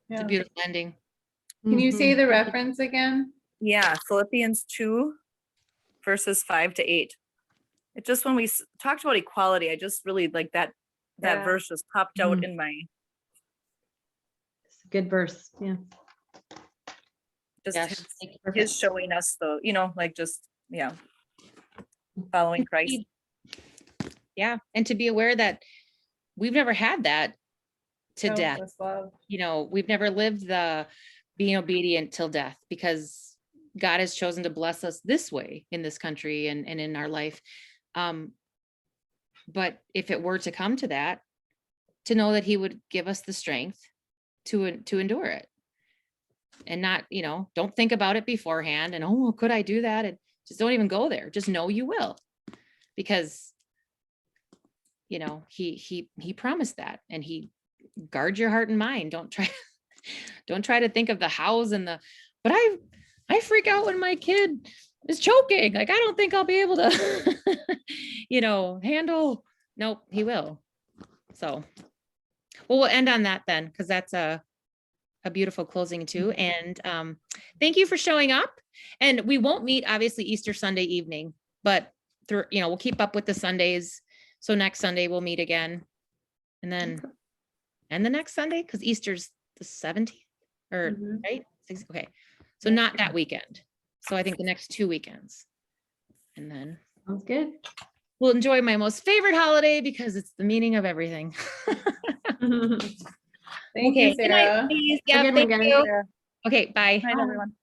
Yeah. It's a beautiful ending. Can you say Mhm. the reference again? Yeah, Philippians 2, verses 5-8. It just, when we talked about equality, I just really like that Yeah. verse just popped out Mhm. in my, It's a good verse. Yeah. just Yes, his, thank you. his Perfect. showing us the, like just, yeah, following Christ. Yeah, and to be aware that we've never had that to death. Selfless love. We've never lived the being obedient till death, because God has chosen to bless us this way in this country and in our life. But if it were to come to that, to know that he would give us the strength to endure it, and not, don't think about it beforehand and, oh, could I do that? And just don't even go there. Just know you will, because he promised that, and he guard your heart and mind. Don't try to think of the hows and but I freak out when my kid is choking. Like, I don't think I'll be able to, handle. Nope, he will. So, well, we'll end on that then, because that's a beautiful closing too. And thank you for showing up. And we won't meet obviously Easter Sunday evening, but we'll keep up with the Sundays. So next Sunday we'll meet again, and then the next Sunday, because Easter's the 17th, or Mhm. right? Okay, so Yeah. not that weekend. So I think the next 2 weekends, and then Sounds good. we'll enjoy my most favorite holiday, because it's the meaning of everything. Thank Okay, you, good night, Sarah. ladies. Have a Yeah, good one, thank guys. you. Okay, bye. Night, everyone.